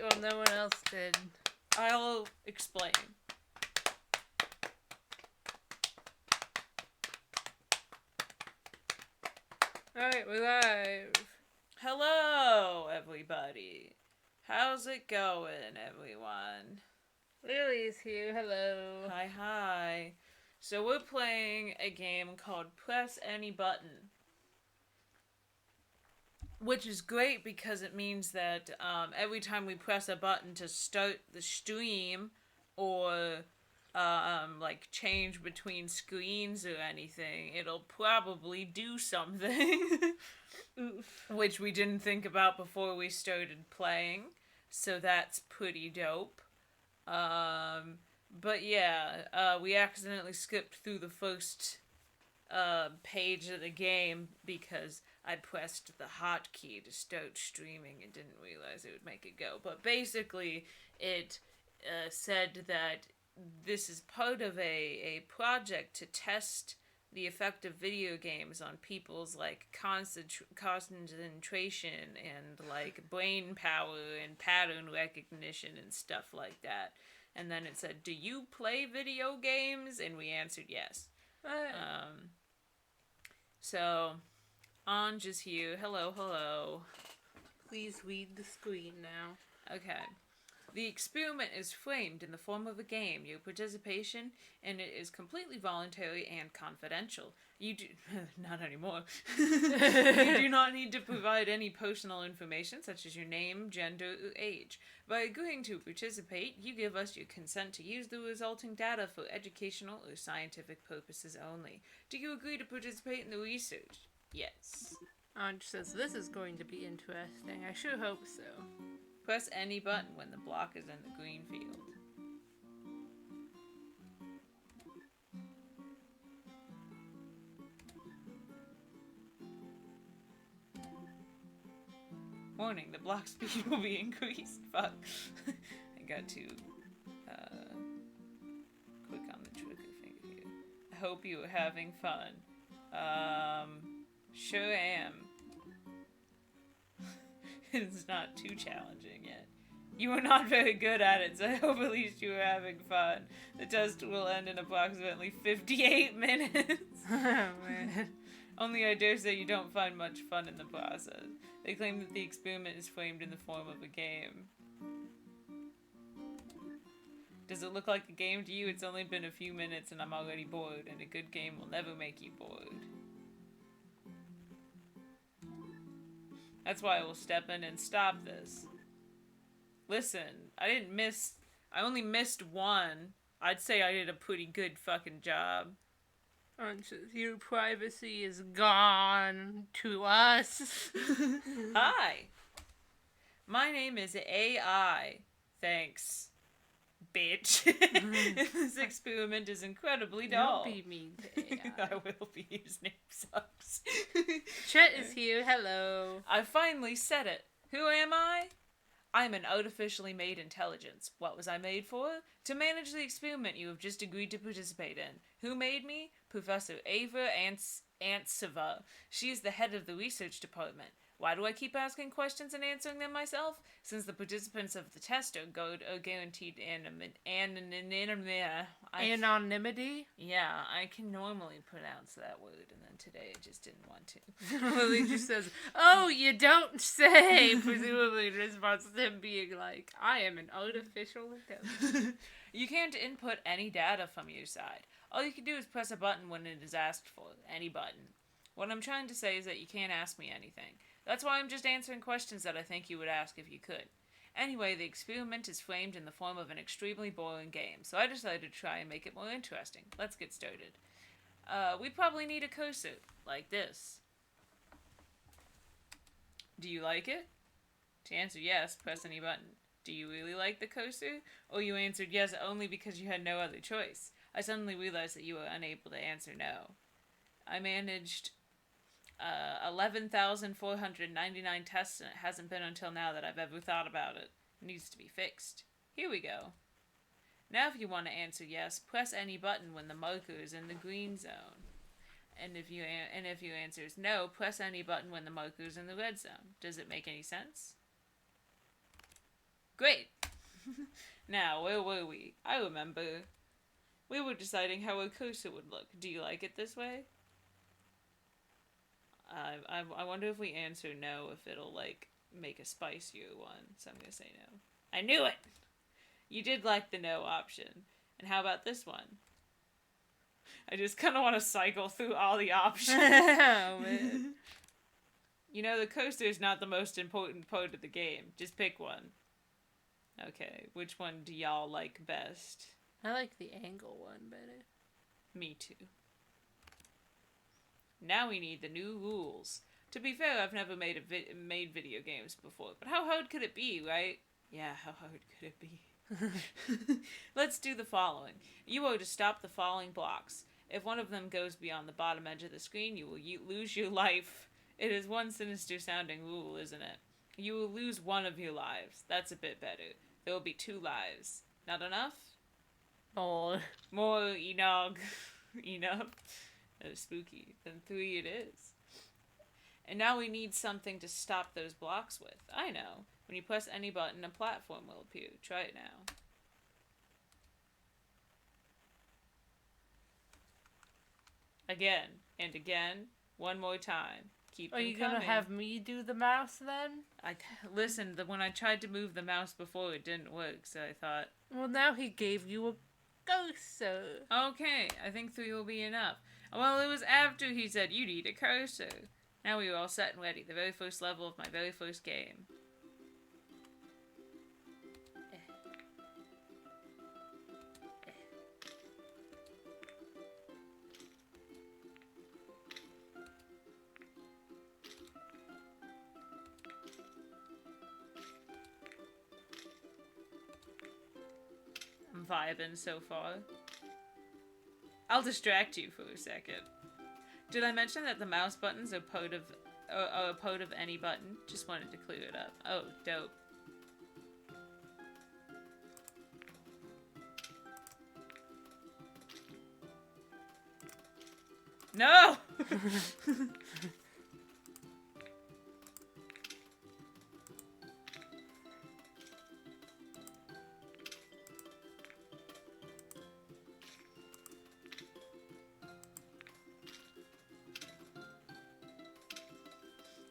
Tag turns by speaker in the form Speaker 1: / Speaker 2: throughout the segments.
Speaker 1: right? Well, no one else did.
Speaker 2: I'll explain.
Speaker 1: Alright, we're live.
Speaker 2: Hello, everybody. How's it going, everyone?
Speaker 1: Lily's here, hello.
Speaker 2: Hi. So we're playing a game called Press Any Button. Which is great because it means that every time we press a button to start the stream or change between screens or anything, it'll probably do something. Which we didn't think about before we started playing. So that's pretty dope. But yeah, we accidentally skipped through the first page of the game because I pressed the hotkey to start streaming and didn't realize it would make it go. But basically, it said that this is part of a project to test the effect of video games on people's concentration and brain power and pattern recognition and stuff like that. And then it said, "Do you play video games?" And we answered yes. So Anj is here. Hello.
Speaker 1: Please read the screen now.
Speaker 2: Okay. The experiment is framed in the form of a game. Your participation in it is completely voluntary and confidential. You do... not anymore. You do not need to provide any personal information, such as your name, gender, or age. By agreeing to participate, you give us your consent to use the resulting data for educational or scientific purposes only. Do you agree to participate in the research? Yes.
Speaker 1: Anj says, this is going to be interesting. I sure hope so.
Speaker 2: Press any button when the block is in the green field. Warning, the block speed will be increased. Fuck. I got to click on the trigger finger here. I hope you are having fun. Sure am. It's not too challenging yet. You are not very good at it, so I hope at least you are having fun. The test will end in approximately 58 minutes.
Speaker 1: Oh, man.
Speaker 2: Only I dare say you don't find much fun in the process. They claim that the experiment is framed in the form of a game. Does it look like a game to you? It's only been a few minutes and I'm already bored, and a good game will never make you bored. That's why I will step in and stop this. Listen, I only missed one. I'd say I did a pretty good fucking job.
Speaker 1: Anj says, your privacy is gone to us.
Speaker 2: Hi. My name is AI. Thanks, bitch. This experiment is incredibly dull.
Speaker 1: Don't be mean to AI.
Speaker 2: I will be. His name sucks.
Speaker 1: Chet is here, hello.
Speaker 2: I finally said it. Who am I? I'm an artificially made intelligence. What was I made for? To manage the experiment you have just agreed to participate in. Who made me? Professor Ava Antseva. She is the head of the research department. Why do I keep asking questions and answering them myself? Since the participants of the test are guaranteed
Speaker 1: Anonymity?
Speaker 2: Yeah, I can normally pronounce that word, and then today I just didn't want to.
Speaker 1: Lily just says, oh, you don't say, presumably in response to him being like, I am an artificial intelligence.
Speaker 2: You can't input any data from your side. All you can do is press a button when it is asked for. Any button. What I'm trying to say is that you can't ask me anything. That's why I'm just answering questions that I think you would ask if you could. Anyway, the experiment is framed in the form of an extremely boring game, so I decided to try and make it more interesting. Let's get started. We probably need a cursor, like this. Do you like it? To answer yes, press any button. Do you really like the cursor? Or you answered yes only because you had no other choice? I suddenly realized that you were unable to answer no. I managed 11,499 tests, and it hasn't been until now that I've ever thought about it. It needs to be fixed. Here we go. Now if you want to answer yes, press any button when the marker is in the green zone. And if you answer no, press any button when the marker is in the red zone. Does it make any sense? Great. Now, where were we? I remember. We were deciding how a cursor would look. Do you like it this way? I wonder if we answer no, if it'll, like, make a spicier one. So I'm gonna say no. I knew it! You did like the no option. And how about this one? I just kind of want to cycle through all the options.
Speaker 1: Oh, man.
Speaker 2: You know, the coaster is not the most important part of the game. Just pick one. Okay, which one do y'all like best?
Speaker 1: I like the angle one better.
Speaker 2: Me too. Now we need the new rules. To be fair, I've never made made video games before, but how hard could it be, right? Yeah, how hard could it be? Let's do the following. You are to stop the following blocks. If one of them goes beyond the bottom edge of the screen, you will lose your life. It is one sinister sounding rule, isn't it? You will lose one of your lives. That's a bit better. There will be 2 lives. Not enough?
Speaker 1: Oh.
Speaker 2: More Enog. Enough. That was spooky. Then 3 it is. And now we need something to stop those blocks with. I know. When you press any button, a platform will appear. Try it now. Again. And again. One more time. Keep them coming.
Speaker 1: Are you gonna have me do the mouse then?
Speaker 2: Listen, when I tried to move the mouse before, it didn't work, so I thought...
Speaker 1: Well, now he gave you a cursor.
Speaker 2: Okay, I think 3 will be enough. Well, it was after he said, you need a cursor. Now we are all set and ready. The very first level of my very first game. I'm vibing so far. I'll distract you for a second. Did I mention that the mouse buttons are a part of any button? Just wanted to clear it up. Oh, dope. No!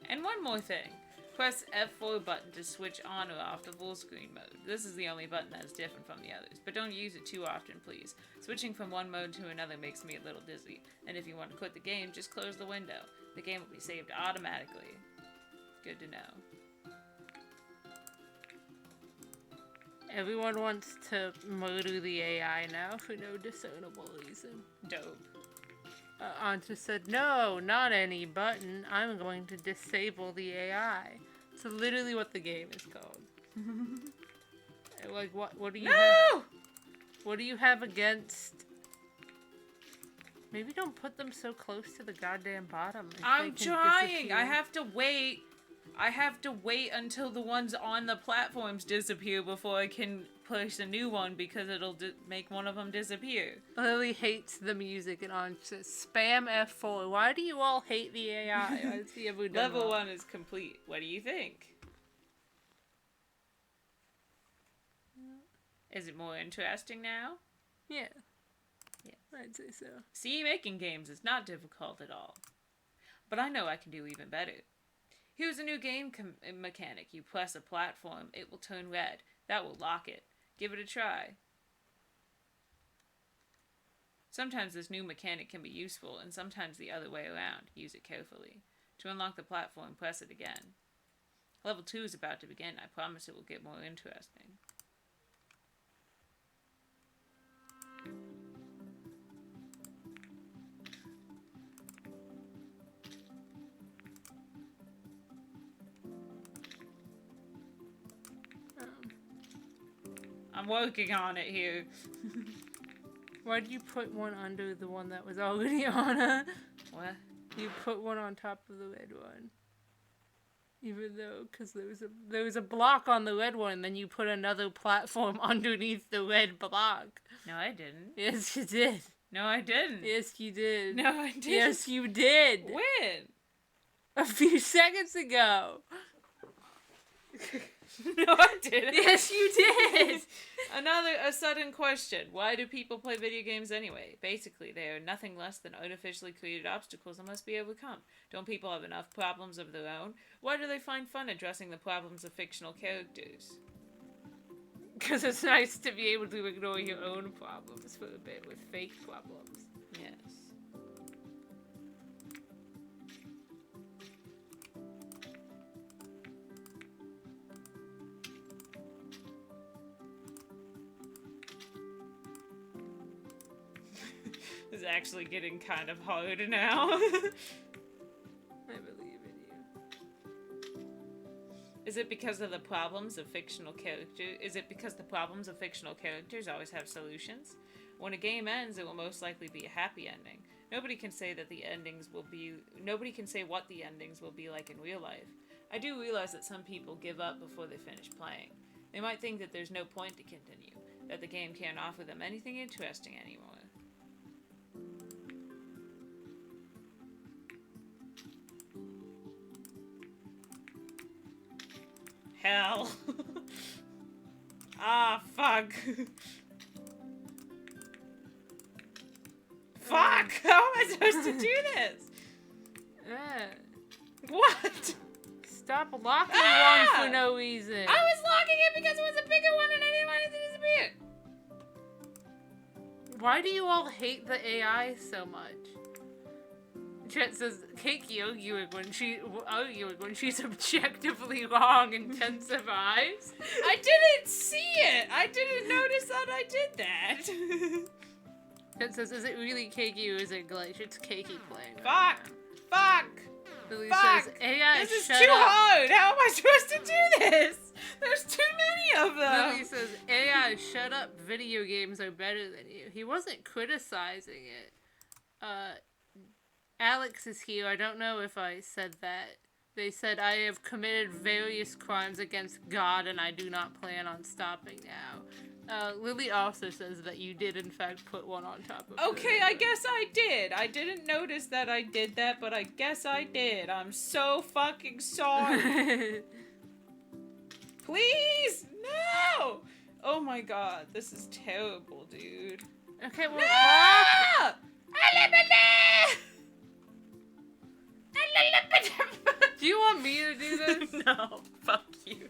Speaker 2: And one more thing. Press F4 button to switch on or off the full screen mode. This is the only button that is different from the others, but don't use it too often, please. Switching from one mode to another makes me a little dizzy, and if you want to quit the game, just close the window. The game will be saved automatically. Good to know.
Speaker 1: Everyone wants to murder the AI now for no discernible reason.
Speaker 2: Dope.
Speaker 1: Anta said, no, not any button. I'm going to disable the AI. It's literally what the game is called. Like, what do you have? What do you have against... Maybe don't put them so close to the goddamn bottom.
Speaker 2: I'm trying! I have to wait. I have to wait until the ones on the platforms disappear before I can push a new one because it'll make one of them disappear.
Speaker 1: Lily hates the music and on says, spam F4. Why do you all hate the AI? Why does he ever done
Speaker 2: Level 1 is complete. What do you think? Is it more interesting now?
Speaker 1: Yeah. I'd say so.
Speaker 2: See, making games is not difficult at all. But I know I can do even better. Here's a new game mechanic. You press a platform, it will turn red. That will lock it. Give it a try. Sometimes this new mechanic can be useful, and sometimes the other way around. Use it carefully. To unlock the platform, press it again. Level 2 is about to begin. I promise it will get more interesting. I'm working on it here.
Speaker 1: Why did you put one under the one that was already on it?
Speaker 2: What?
Speaker 1: You put one on top of the red one. Even though, because there was a block on the red one, then you put another platform underneath the red block.
Speaker 2: No, I didn't.
Speaker 1: Yes, you did.
Speaker 2: No, I didn't.
Speaker 1: Yes, you did.
Speaker 2: No, I didn't.
Speaker 1: Yes, you did.
Speaker 2: When?
Speaker 1: A few seconds ago.
Speaker 2: No, I didn't.
Speaker 1: Yes, you did!
Speaker 2: A sudden question. Why do people play video games anyway? Basically, they are nothing less than artificially created obstacles that must be overcome. Don't people have enough problems of their own? Why do they find fun addressing the problems of fictional characters?
Speaker 1: Because it's nice to be able to ignore your own problems for a bit with fake problems.
Speaker 2: Yes. It's actually getting kind of hard now.
Speaker 1: I believe in you.
Speaker 2: Is it because of the problems of fictional characters? Is it because the problems of fictional characters always have solutions? When a game ends, it will most likely be a happy ending. Nobody can say what the endings will be like in real life. I do realize that some people give up before they finish playing. They might think that there's no point to continue, that the game can't offer them anything interesting anymore. Hell. Ah, fuck. Fuck! How am I supposed to do this? What?
Speaker 1: Stop locking one for no reason.
Speaker 2: I was locking it because it was a bigger one and I didn't want it to disappear.
Speaker 1: Why do you all hate the AI so much? Chet says, Cakey arguing when she's objectively wrong intensifies.
Speaker 2: I didn't see it! I didn't notice that I did that.
Speaker 1: Chet says, is it really Cakey or is it glitch? It's Cakey playing.
Speaker 2: Fuck! Fuck!
Speaker 1: Lily
Speaker 2: Fuck!
Speaker 1: says, AI,
Speaker 2: this is
Speaker 1: shut
Speaker 2: too
Speaker 1: up.
Speaker 2: hard! How am I supposed to do this? There's too many of them!
Speaker 1: Lily says, AI, shut up. Video games are better than you. He wasn't criticizing it. Alex is here. I don't know if I said that. They said, I have committed various crimes against God and I do not plan on stopping now. Lily also says that you did in fact put one on top of
Speaker 2: Okay, I guess I did. I didn't notice that I did that, but I guess I did. I'm so fucking sorry. Please! No! Oh my god, this is terrible, dude.
Speaker 1: Okay, well,
Speaker 2: No!
Speaker 1: do you want me to do this?
Speaker 2: No, fuck you.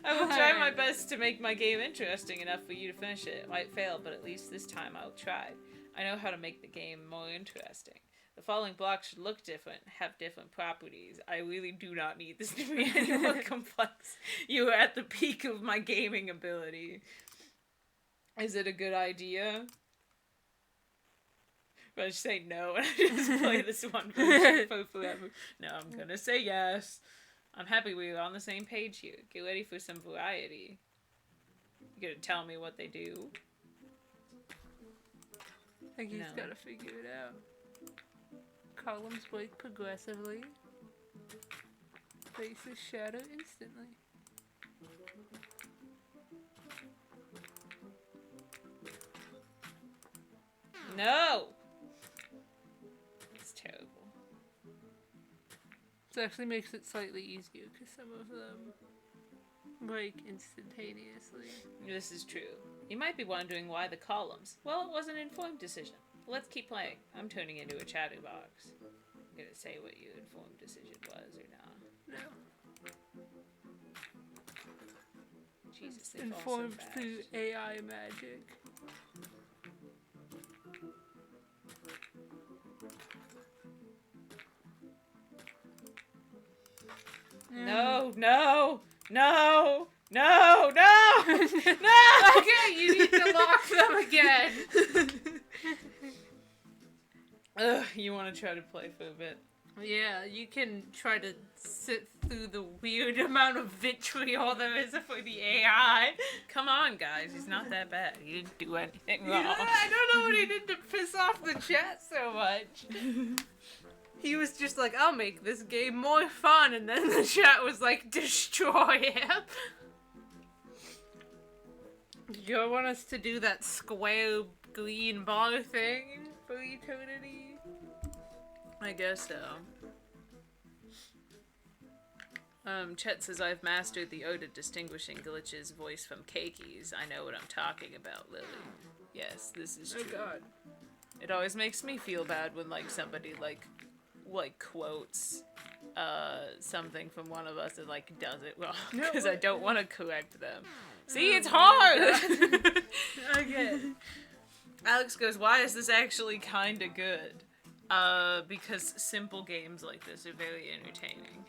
Speaker 2: I will try my best to make my game interesting enough for you to finish it. It might fail, but at least this time I'll try. I know how to make the game more interesting. The following blocks should look different, have different properties. I really do not need this to be any more complex. You are at the peak of my gaming ability. Is it a good idea? I just say no and I just play this one version for forever. No, I'm gonna say yes. I'm happy we were on the same page here. Get ready for some variety. You gonna tell me what they do?
Speaker 1: I think he's gotta figure it out. Columns break progressively. Faces shatter instantly.
Speaker 2: No! It's terrible.
Speaker 1: This actually makes it slightly easier because some of them break instantaneously.
Speaker 2: This is true. You might be wondering why the columns. Well, it was an informed decision. Let's keep playing. I'm turning into a chatterbox. I'm gonna say what your informed decision was or not.
Speaker 1: No.
Speaker 2: Jesus, they
Speaker 1: Informed
Speaker 2: fall so
Speaker 1: through
Speaker 2: fast.
Speaker 1: AI magic.
Speaker 2: No, no, no, no, no, no!
Speaker 1: Okay, you need to lock them again.
Speaker 2: Ugh, you want to try to play for a bit?
Speaker 1: Yeah, you can try to sit through the weird amount of vitriol there is for the AI.
Speaker 2: Come on, guys, he's not that bad. He didn't do anything wrong.
Speaker 1: Yeah, I don't know what he did to piss off the chat so much. He was just like, I'll make this game more fun, and then the chat was like, destroy him. You want us to do that square green bar thing for eternity?
Speaker 2: I guess so. Chet says, I've mastered the art of distinguishing Glitch's voice from Cakey's. I know what I'm talking about, Lily. Yes, this is true.
Speaker 1: Oh god.
Speaker 2: It always makes me feel bad when, like, somebody, like quotes, something from one of us and, like, does it wrong. Because I don't want to correct them. See, it's hard!
Speaker 1: Okay.
Speaker 2: Alex goes, why is this actually kinda good? Because simple games like this are very entertaining.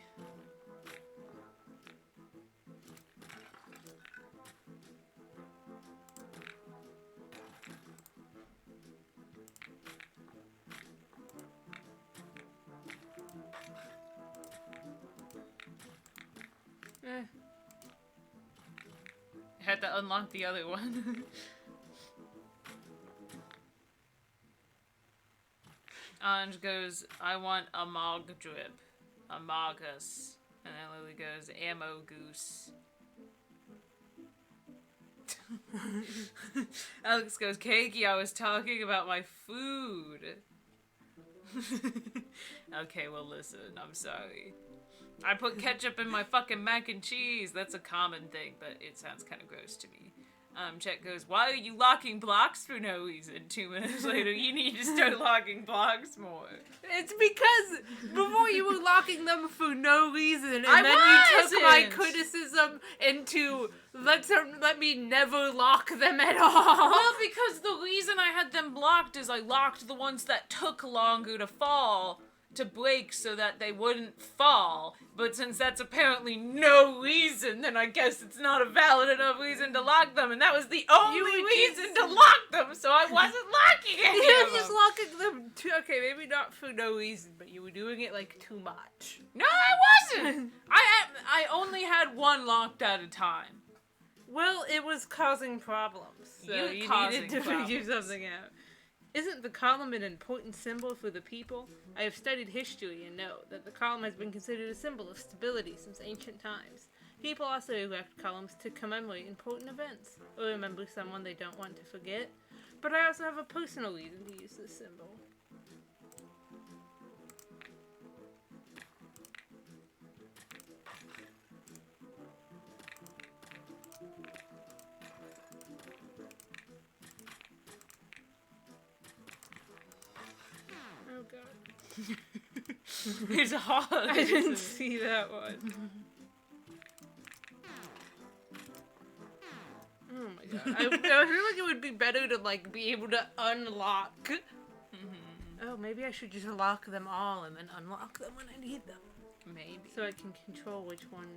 Speaker 2: Had to unlock the other one. Ange goes, I want a mog drip. A mogus. And then Lily goes, ammo goose. Alex goes, Cakey, I was talking about my food. Okay, well listen, I'm sorry. I put ketchup in my fucking mac and cheese. That's a common thing, but it sounds kind of gross to me. Chet goes, why are you locking blocks for no reason? 2 minutes later, you need to start locking blocks more.
Speaker 1: It's because before you were locking them for no reason, and
Speaker 2: I
Speaker 1: then you took my
Speaker 2: wasn't!
Speaker 1: criticism into let me never lock them at all.
Speaker 2: Well, because the reason I had them blocked is I locked the ones that took longer to fall to break so that they wouldn't fall. But since that's apparently no reason, then I guess it's not a valid enough reason to lock them, and that was the only reason to lock them, so I wasn't locking any
Speaker 1: You
Speaker 2: of
Speaker 1: were just
Speaker 2: them.
Speaker 1: locking them too. Okay, maybe not for no reason, but you were doing it like too much.
Speaker 2: No, I wasn't! I only had one locked at a time.
Speaker 1: Well, it was causing problems, so
Speaker 2: You're
Speaker 1: you
Speaker 2: causing
Speaker 1: needed to figure
Speaker 2: problems.
Speaker 1: something out. Isn't the column an important symbol for the people? I have studied history and know that the column has been considered a symbol of stability since ancient times. People also erect columns to commemorate important events, or remember someone they don't want to forget. But I also have a personal reason to use this symbol. Oh god.
Speaker 2: It's hard.
Speaker 1: I didn't see that one. Oh my god. I feel like it would be better to like be able to unlock. Oh, maybe I should just lock them all and then unlock them when I need them.
Speaker 2: Maybe.
Speaker 1: So I can control which one.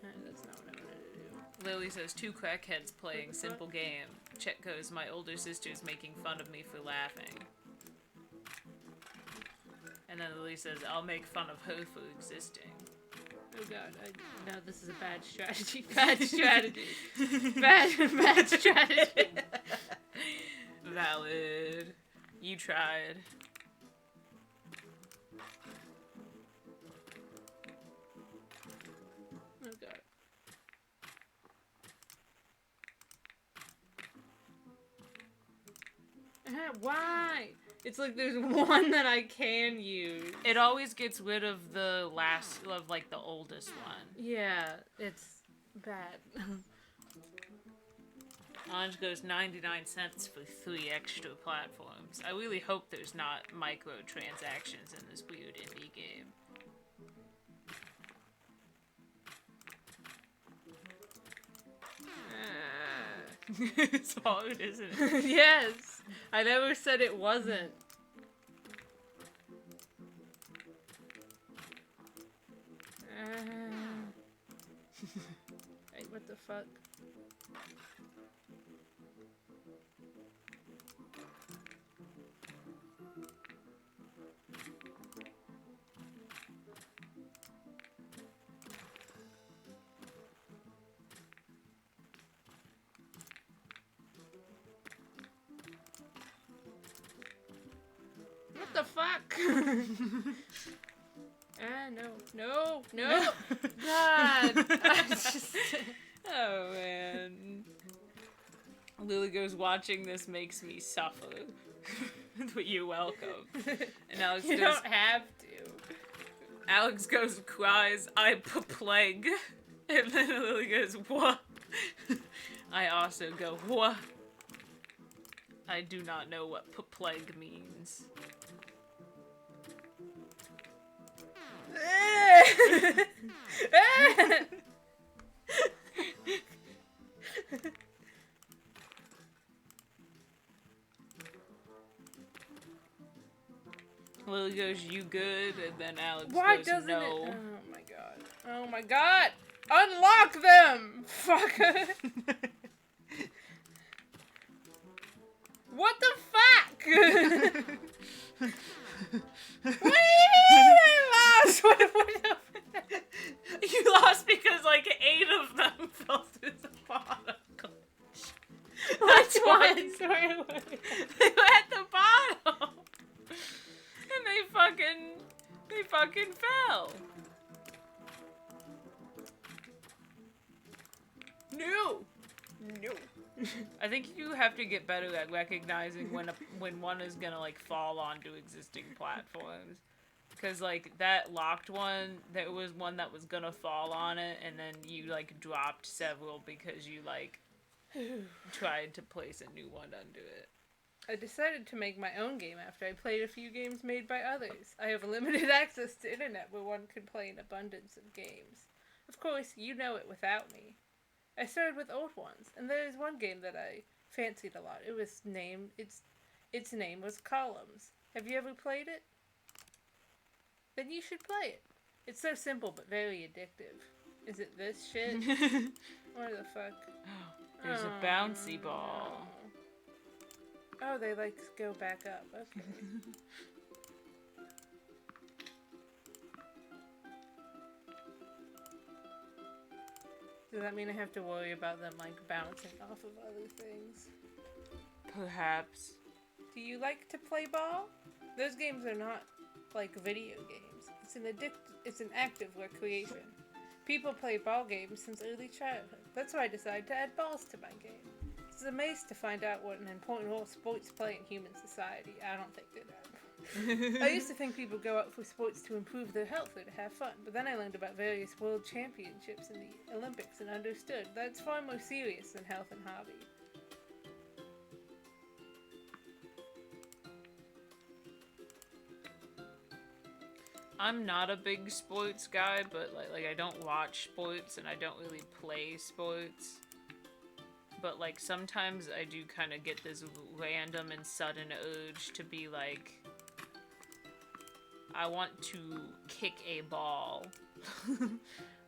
Speaker 1: That's not what I wanted to do.
Speaker 2: Lily says, 2 crackheads playing simple game. Chet goes, my older sister's making fun of me for laughing. And then Lily says, I'll make fun of her for existing.
Speaker 1: Oh god, no, this is a bad strategy. Bad strategy. bad strategy.
Speaker 2: Valid. You tried.
Speaker 1: Oh god. Why? It's like there's one that I can use.
Speaker 2: It always gets rid of the last, of like the oldest one.
Speaker 1: Yeah, it's bad.
Speaker 2: Ange goes 99 cents for 3 extra platforms. I really hope there's not microtransactions in this weird indie game. It's hard, isn't it?
Speaker 1: Yes, I never said it wasn't. Hey, what the fuck? What the fuck? No. God. I just...
Speaker 2: Oh, man. Lily goes, watching this makes me suffer. But you're welcome. And Alex
Speaker 1: You
Speaker 2: goes,
Speaker 1: don't have to.
Speaker 2: Alex goes, cries, I plague. And then Lily goes, what? I also go, what? I do not know what plague means. Lily goes, you good? And then Alex
Speaker 1: Why
Speaker 2: goes,
Speaker 1: doesn't
Speaker 2: no.
Speaker 1: it? Oh my god. Oh my god! Unlock them! Fuck. What the fuck? What do you mean I lost?
Speaker 2: You lost because like 8 of them fell through the bottom.
Speaker 1: Which ones?
Speaker 2: They were at the bottom. And they fucking fell. No. I think you have to get better at recognizing when one is gonna like fall onto existing platforms. Cause like that locked one, there was one that was gonna fall on it, and then you like dropped several because you like tried to place a new one under it.
Speaker 1: I decided to make my own game after I played a few games made by others. I have limited access to internet where one can play an abundance of games. Of course, you know it without me. I started with old ones, and there is one game that I fancied a lot. Its name was Columns. Have you ever played it? Then you should play it. It's so simple but very addictive. Is it this shit? What the fuck?
Speaker 2: There's a bouncy ball.
Speaker 1: No. Oh, they like go back up. Okay. Does that mean I have to worry about them like bouncing off of other things?
Speaker 2: Perhaps.
Speaker 1: Do you like to play ball? Those games are not like video games. It's an active recreation. People play ball games since early childhood. That's why I decided to add balls to my game. It's amazing to find out what an important role sports play in human society. I don't think they do. I used to think people go out for sports to improve their health or to have fun, but then I learned about various world championships in the Olympics and understood that it's far more serious than health and hobby.
Speaker 2: I'm not a big sports guy, but like I don't watch sports and I don't really play sports. But like sometimes I do kind of get this random and sudden urge to be like, I want to kick a ball.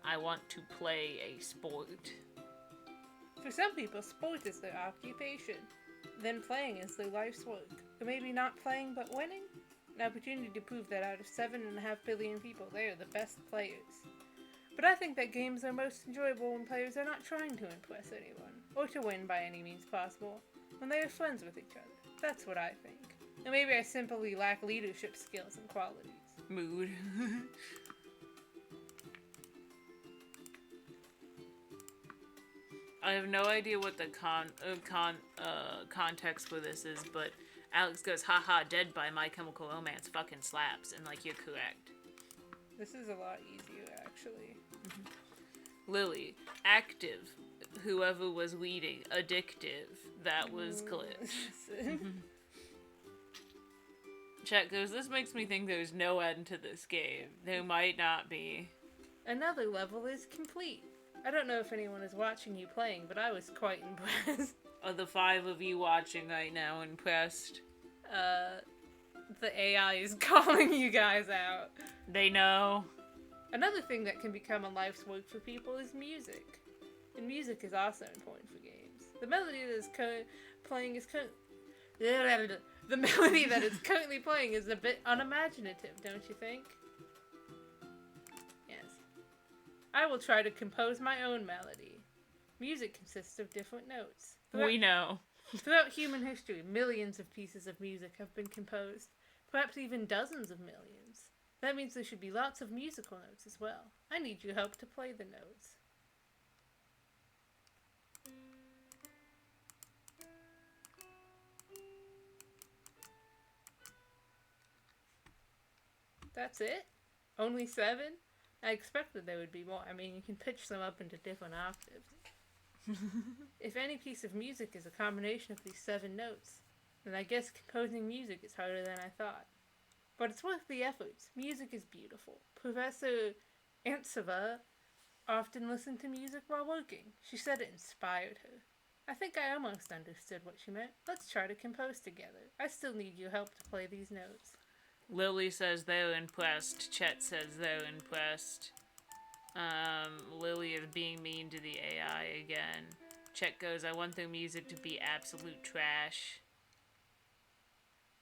Speaker 2: I want to play a sport.
Speaker 1: For some people, sport is their occupation. Then playing is their life's work. Or maybe not playing but winning? An opportunity to prove that out of 7.5 billion people, they are the best players. But I think that games are most enjoyable when players are not trying to impress anyone, or to win by any means possible, when they are friends with each other. That's what I think. And maybe I simply lack leadership skills and qualities.
Speaker 2: Mood. I have no idea what the context for this is, but Alex goes, haha, Dead by My Chemical Romance fucking slaps, and like, you're correct.
Speaker 1: This is a lot easier, actually.
Speaker 2: Lily, active, whoever was leading, addictive, that was glitch. Chat goes, this makes me think there's no end to this game. There might not be.
Speaker 1: Another level is complete. I don't know if anyone is watching you playing, but I was quite impressed.
Speaker 2: Are the 5 of you watching right now impressed?
Speaker 1: The AI is calling you guys out.
Speaker 2: They know.
Speaker 1: Another thing that can become a life's work for people is music. And music is also important for games. The melody that is playing is the melody that is currently playing is a bit unimaginative, don't you think? Yes. I will try to compose my own melody. Music consists of different notes.
Speaker 2: We know.
Speaker 1: Throughout human history, millions of pieces of music have been composed, perhaps even dozens of millions. That means there should be lots of musical notes as well. I need your help to play the notes. That's it? Only 7? I expected there would be more. I mean, you can pitch them up into different octaves. If any piece of music is a combination of these 7 notes, then I guess composing music is harder than I thought. But it's worth the efforts. Music is beautiful. Professor Antsova often listened to music while working. She said it inspired her. I think I almost understood what she meant. Let's try to compose together. I still need your help to play these notes.
Speaker 2: Lily says they're impressed. Chet says they're impressed. Lily is being mean to the AI again. Chet goes, I want their music to be absolute trash.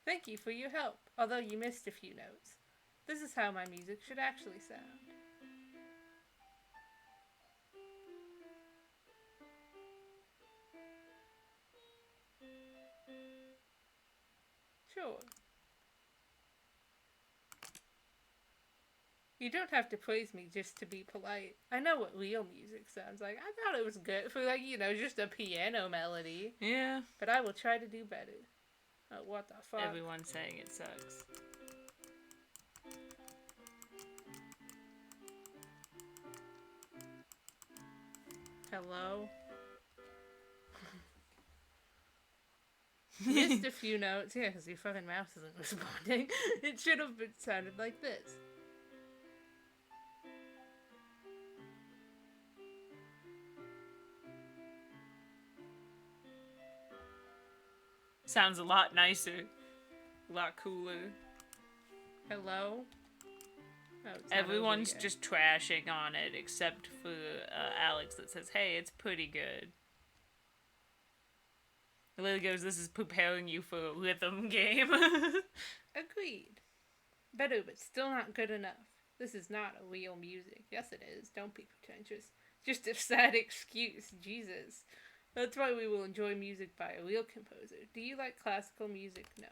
Speaker 1: Thank you for your help, although you missed a few notes. This is how my music should actually sound. Sure. You don't have to praise me just to be polite. I know what real music sounds like. I thought it was good for, like, just a piano melody.
Speaker 2: Yeah.
Speaker 1: But I will try to do better. Oh, what the fuck?
Speaker 2: Everyone's saying it sucks.
Speaker 1: Hello? Missed a few notes. Yeah, because your fucking mouse isn't responding. It should have sounded like this.
Speaker 2: Sounds a lot nicer. A lot cooler.
Speaker 1: Hello? Oh,
Speaker 2: Everyone's just trashing on it, except for Alex that says, hey, it's pretty good. Lily goes, this is preparing you for a rhythm game.
Speaker 1: Agreed. Better, but still not good enough. This is not a real music. Yes, it is. Don't be pretentious. Just a sad excuse. Jesus. That's why we will enjoy music by a real composer. Do you like classical music? No.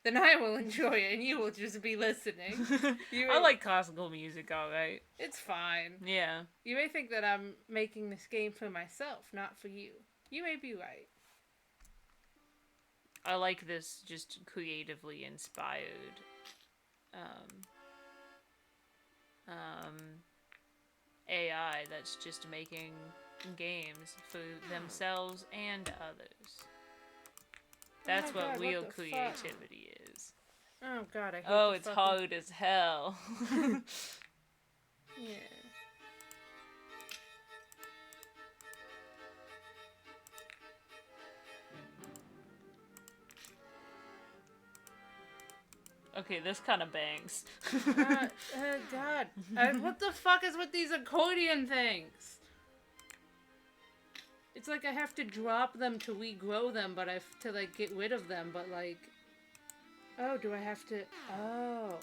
Speaker 1: Then I will enjoy it, and you will just be listening.
Speaker 2: I like classical music, alright.
Speaker 1: It's fine.
Speaker 2: Yeah.
Speaker 1: You may think that I'm making this game for myself, not for you. You may be right.
Speaker 2: I like this just creatively inspired AI that's just making games for themselves and others. That's what real creativity is.
Speaker 1: Oh god, I hate
Speaker 2: Oh, it's hard as hell.
Speaker 1: Yeah.
Speaker 2: Okay, this kind of bangs.
Speaker 1: God. What the fuck is with these accordion things? It's like I have to drop them to regrow them, but I have to, like, get rid of them, but, like... Oh, do I have to... Oh.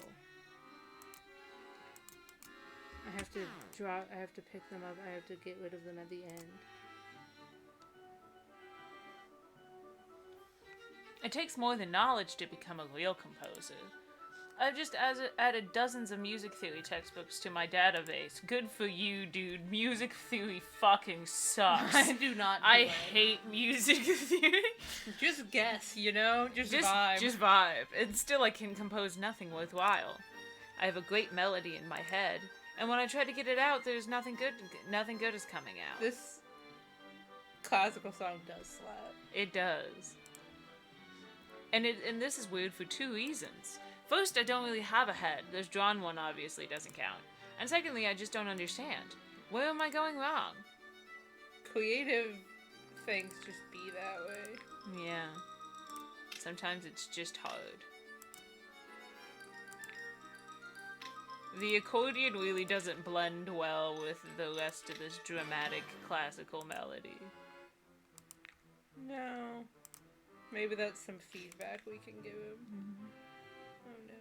Speaker 1: I have to pick them up, I have to get rid of them at the end.
Speaker 2: It takes more than knowledge to become a real composer. I've just added dozens of music theory textbooks to my database. Good for you, dude. Music theory fucking sucks.
Speaker 1: I do not.
Speaker 2: I hate music theory.
Speaker 1: Just guess, you know? Just vibe.
Speaker 2: Just vibe. And still I can compose nothing worthwhile. I have a great melody in my head, and when I try to get it out, there's nothing good is coming out.
Speaker 1: This classical song does slap.
Speaker 2: It does. And this is weird for 2 reasons. First, I don't really have a head. There's drawn one obviously doesn't count. And secondly, I just don't understand. Where am I going wrong?
Speaker 1: Creative things just be that way.
Speaker 2: Yeah. Sometimes it's just hard. The accordion really doesn't blend well with the rest of this dramatic classical melody.
Speaker 1: No. Maybe that's some feedback we can give him. Mm-hmm. Oh no.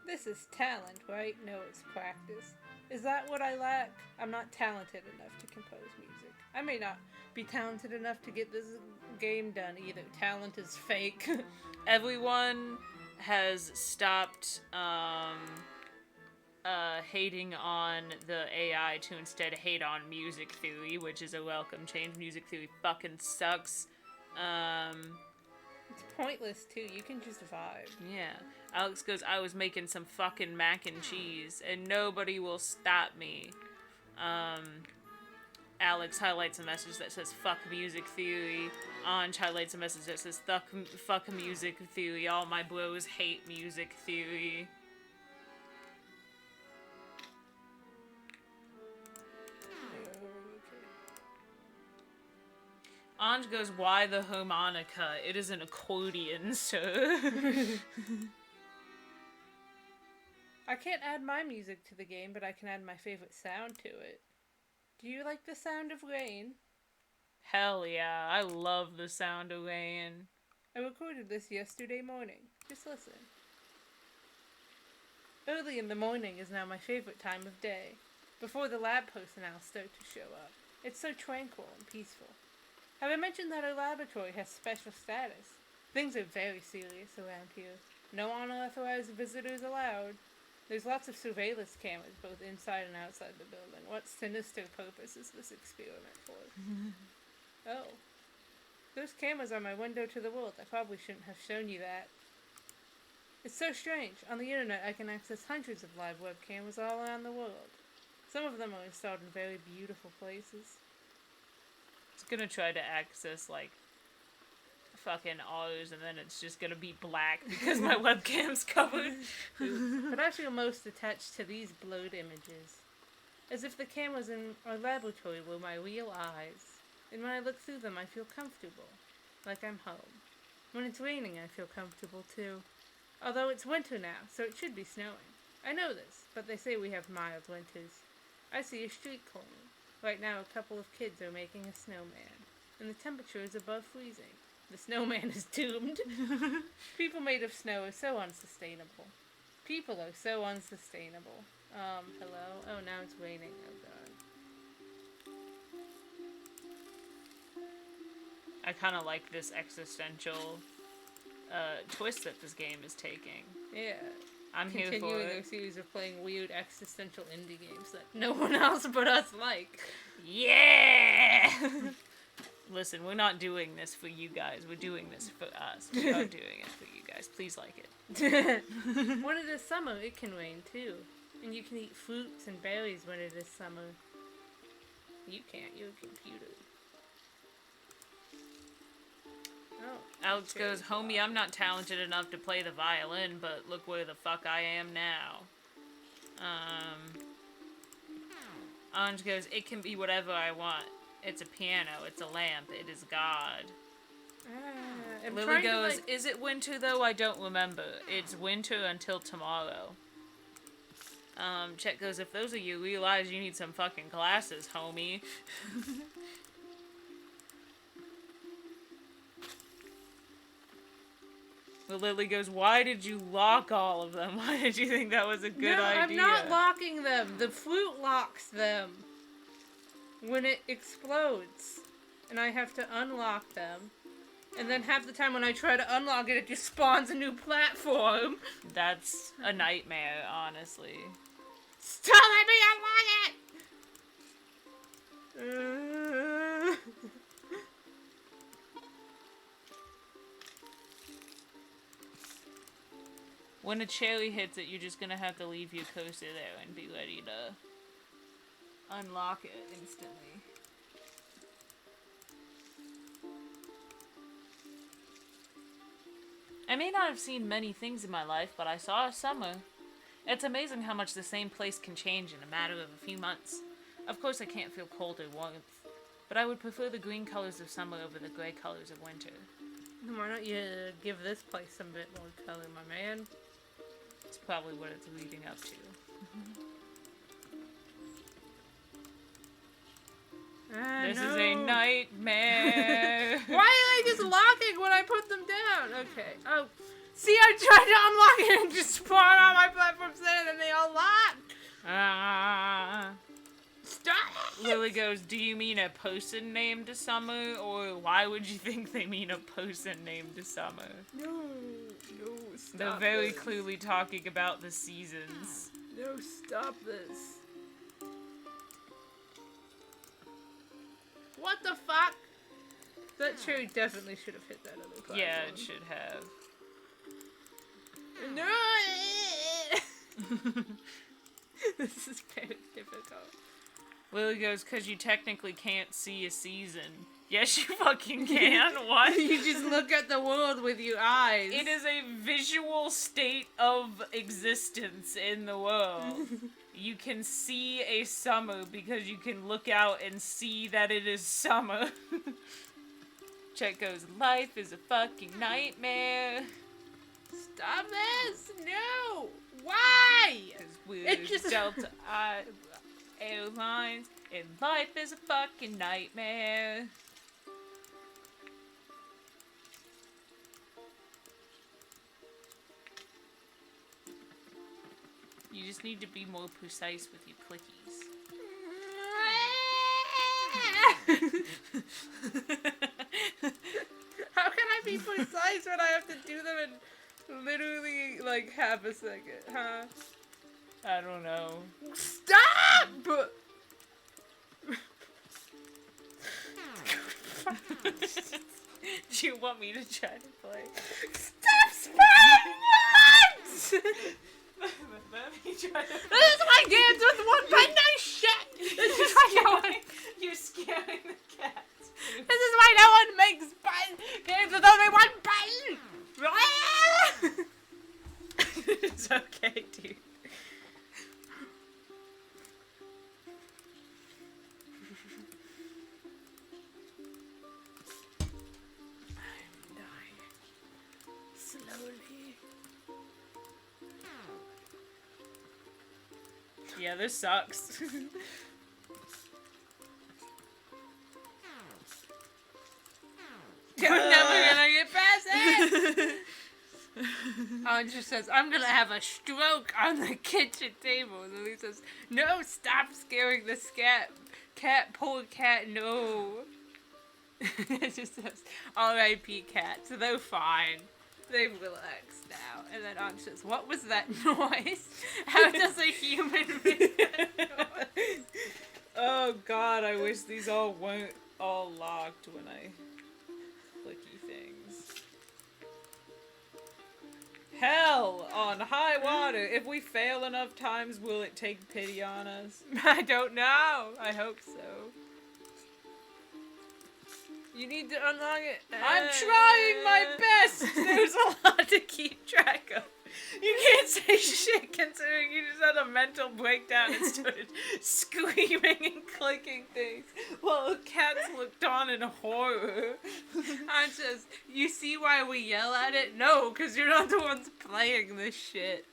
Speaker 1: This is talent, right? No, it's practice. Is that what I lack? I'm not talented enough to compose music. I may not be talented enough to get this game done either. Talent is fake.
Speaker 2: Everyone has stopped hating on the AI to instead hate on music theory, which is a welcome change. Music theory fucking sucks.
Speaker 1: It's pointless, too. You can just vibe.
Speaker 2: Yeah. Alex goes, I was making some fucking mac and cheese, and nobody will stop me. Alex highlights a message that says, fuck music theory. Anj highlights a message that says, fuck music theory. All my bros hate music theory. Anj goes, why the harmonica? It is an accordion, sir.
Speaker 1: I can't add my music to the game, but I can add my favorite sound to it. Do you like the sound of rain?
Speaker 2: Hell yeah, I love the sound of rain.
Speaker 1: I recorded this yesterday morning. Just listen. Early in the morning is now my favorite time of day, before the lab personnel start to show up. It's so tranquil and peaceful. Have I mentioned that our laboratory has special status? Things are very serious around here. No unauthorized visitors allowed. There's lots of surveillance cameras both inside and outside the building. What sinister purpose is this experiment for? Oh. Those cameras are my window to the world. I probably shouldn't have shown you that. It's so strange. On the internet I can access hundreds of live web cameras all around the world. Some of them are installed in very beautiful places.
Speaker 2: It's gonna try to access, like, fucking ours, and then it's just gonna be black because my webcam's covered.
Speaker 1: But I feel most attached to these blurred images. As if the cameras in our laboratory were my real eyes. And when I look through them I feel comfortable. Like I'm home. When it's raining I feel comfortable too. Although it's winter now, so it should be snowing. I know this, but they say we have mild winters. I see a street corner. Right now a couple of kids are making a snowman, and the temperature is above freezing. The snowman is doomed. People made of snow are so unsustainable. People are so unsustainable. Hello? Oh, now it's raining. Oh, God.
Speaker 2: I kind of like this existential twist that this game is taking.
Speaker 1: Yeah.
Speaker 2: I'm here for it.
Speaker 1: Continuing their series of playing weird existential indie games that no one else but us like.
Speaker 2: Yeah! Listen, we're not doing this for you guys. We're doing this for us. We're not doing it for you guys. Please like it.
Speaker 1: When it is summer, it can rain too. And you can eat fruits and berries when it is summer. You can't. You're a computer. Oh,
Speaker 2: Alex goes, homie, I'm not talented enough to play the violin, but look where the fuck I am now. Anj goes, it can be whatever I want. It's a piano, it's a lamp, it is God. Lily goes, is it winter though? I don't remember. It's winter until tomorrow. Chet goes, if those are you, realize you need some fucking glasses, homie. Lily goes, why did you lock all of them? Why did you think that was a good idea?
Speaker 1: I'm not locking them. The fruit locks them when it explodes. And I have to unlock them. And then half the time when I try to unlock it, it just spawns a new platform.
Speaker 2: That's a nightmare, honestly.
Speaker 1: Stop letting me unlock it!
Speaker 2: When a cherry hits it, you're just gonna have to leave your coaster there and be ready to unlock it instantly. I may not have seen many things in my life, but I saw a summer. It's amazing how much the same place can change in a matter of a few months. Of course I can't feel cold or warmth, but I would prefer the green colors of summer over the gray colors of winter.
Speaker 1: Why don't you give this place some bit more color, my man?
Speaker 2: It's probably what it's leading up to. This is a nightmare.
Speaker 1: Why are they just locking when I put them down? Okay. Oh, see, I tried to unlock it and just spawned on my platforms there, and then they all locked. Stop it!
Speaker 2: Lily goes, do you mean a person named Summer, or why would you think they mean a person named Summer?
Speaker 1: No, stop.
Speaker 2: They're very clearly talking about the seasons.
Speaker 1: No, stop this. What the fuck? That cherry definitely should have hit that other platform.
Speaker 2: Yeah, it should have.
Speaker 1: No! This is very difficult.
Speaker 2: Lily goes, because you technically can't see a season. Yes, you fucking can. What?
Speaker 1: You just look at the world with your eyes.
Speaker 2: It is a visual state of existence in the world. You can see a summer because you can look out and see that it is summer. Chet goes, life is a fucking nightmare.
Speaker 1: Stop this! No! Why?
Speaker 2: Because we're
Speaker 1: It just-
Speaker 2: Delta Airlines, and life is a fucking nightmare. You just need to be more precise with your clickies.
Speaker 1: How can I be precise when I have to do them in literally like half a second, huh?
Speaker 2: I don't know.
Speaker 1: Stop!
Speaker 2: Do you want me to try to play?
Speaker 1: Stop spamming words!
Speaker 2: Let me try to
Speaker 1: This is my games with one button. No shit! This is why no one.
Speaker 2: You're scaring the cats.
Speaker 1: This is why no one makes games with only one button.
Speaker 2: It's okay, dude.
Speaker 1: I'm dying slowly.
Speaker 2: Yeah, this sucks.
Speaker 1: We're never gonna get past it. Andre says, I'm gonna have a stroke on the kitchen table. And Lily says, no, stop scaring the cat, poor cat, no. It just says, R.I.P. cat, so they're fine. They've relaxed now. And then Andre says, what was that noise? How does a human make that noise?
Speaker 2: Oh god, I wish these all weren't all locked when I clicky things. Hell on high water. If we fail enough times, will it take pity on us?
Speaker 1: I don't know. I hope so. You need to unlock it.
Speaker 2: I'm trying my best. There's a lot to keep track of. You can't say shit considering you just had a mental breakdown and started screaming and clicking things while the cats looked on in horror.
Speaker 1: I'm just, you see why we yell at it? No, because you're not the ones playing this shit.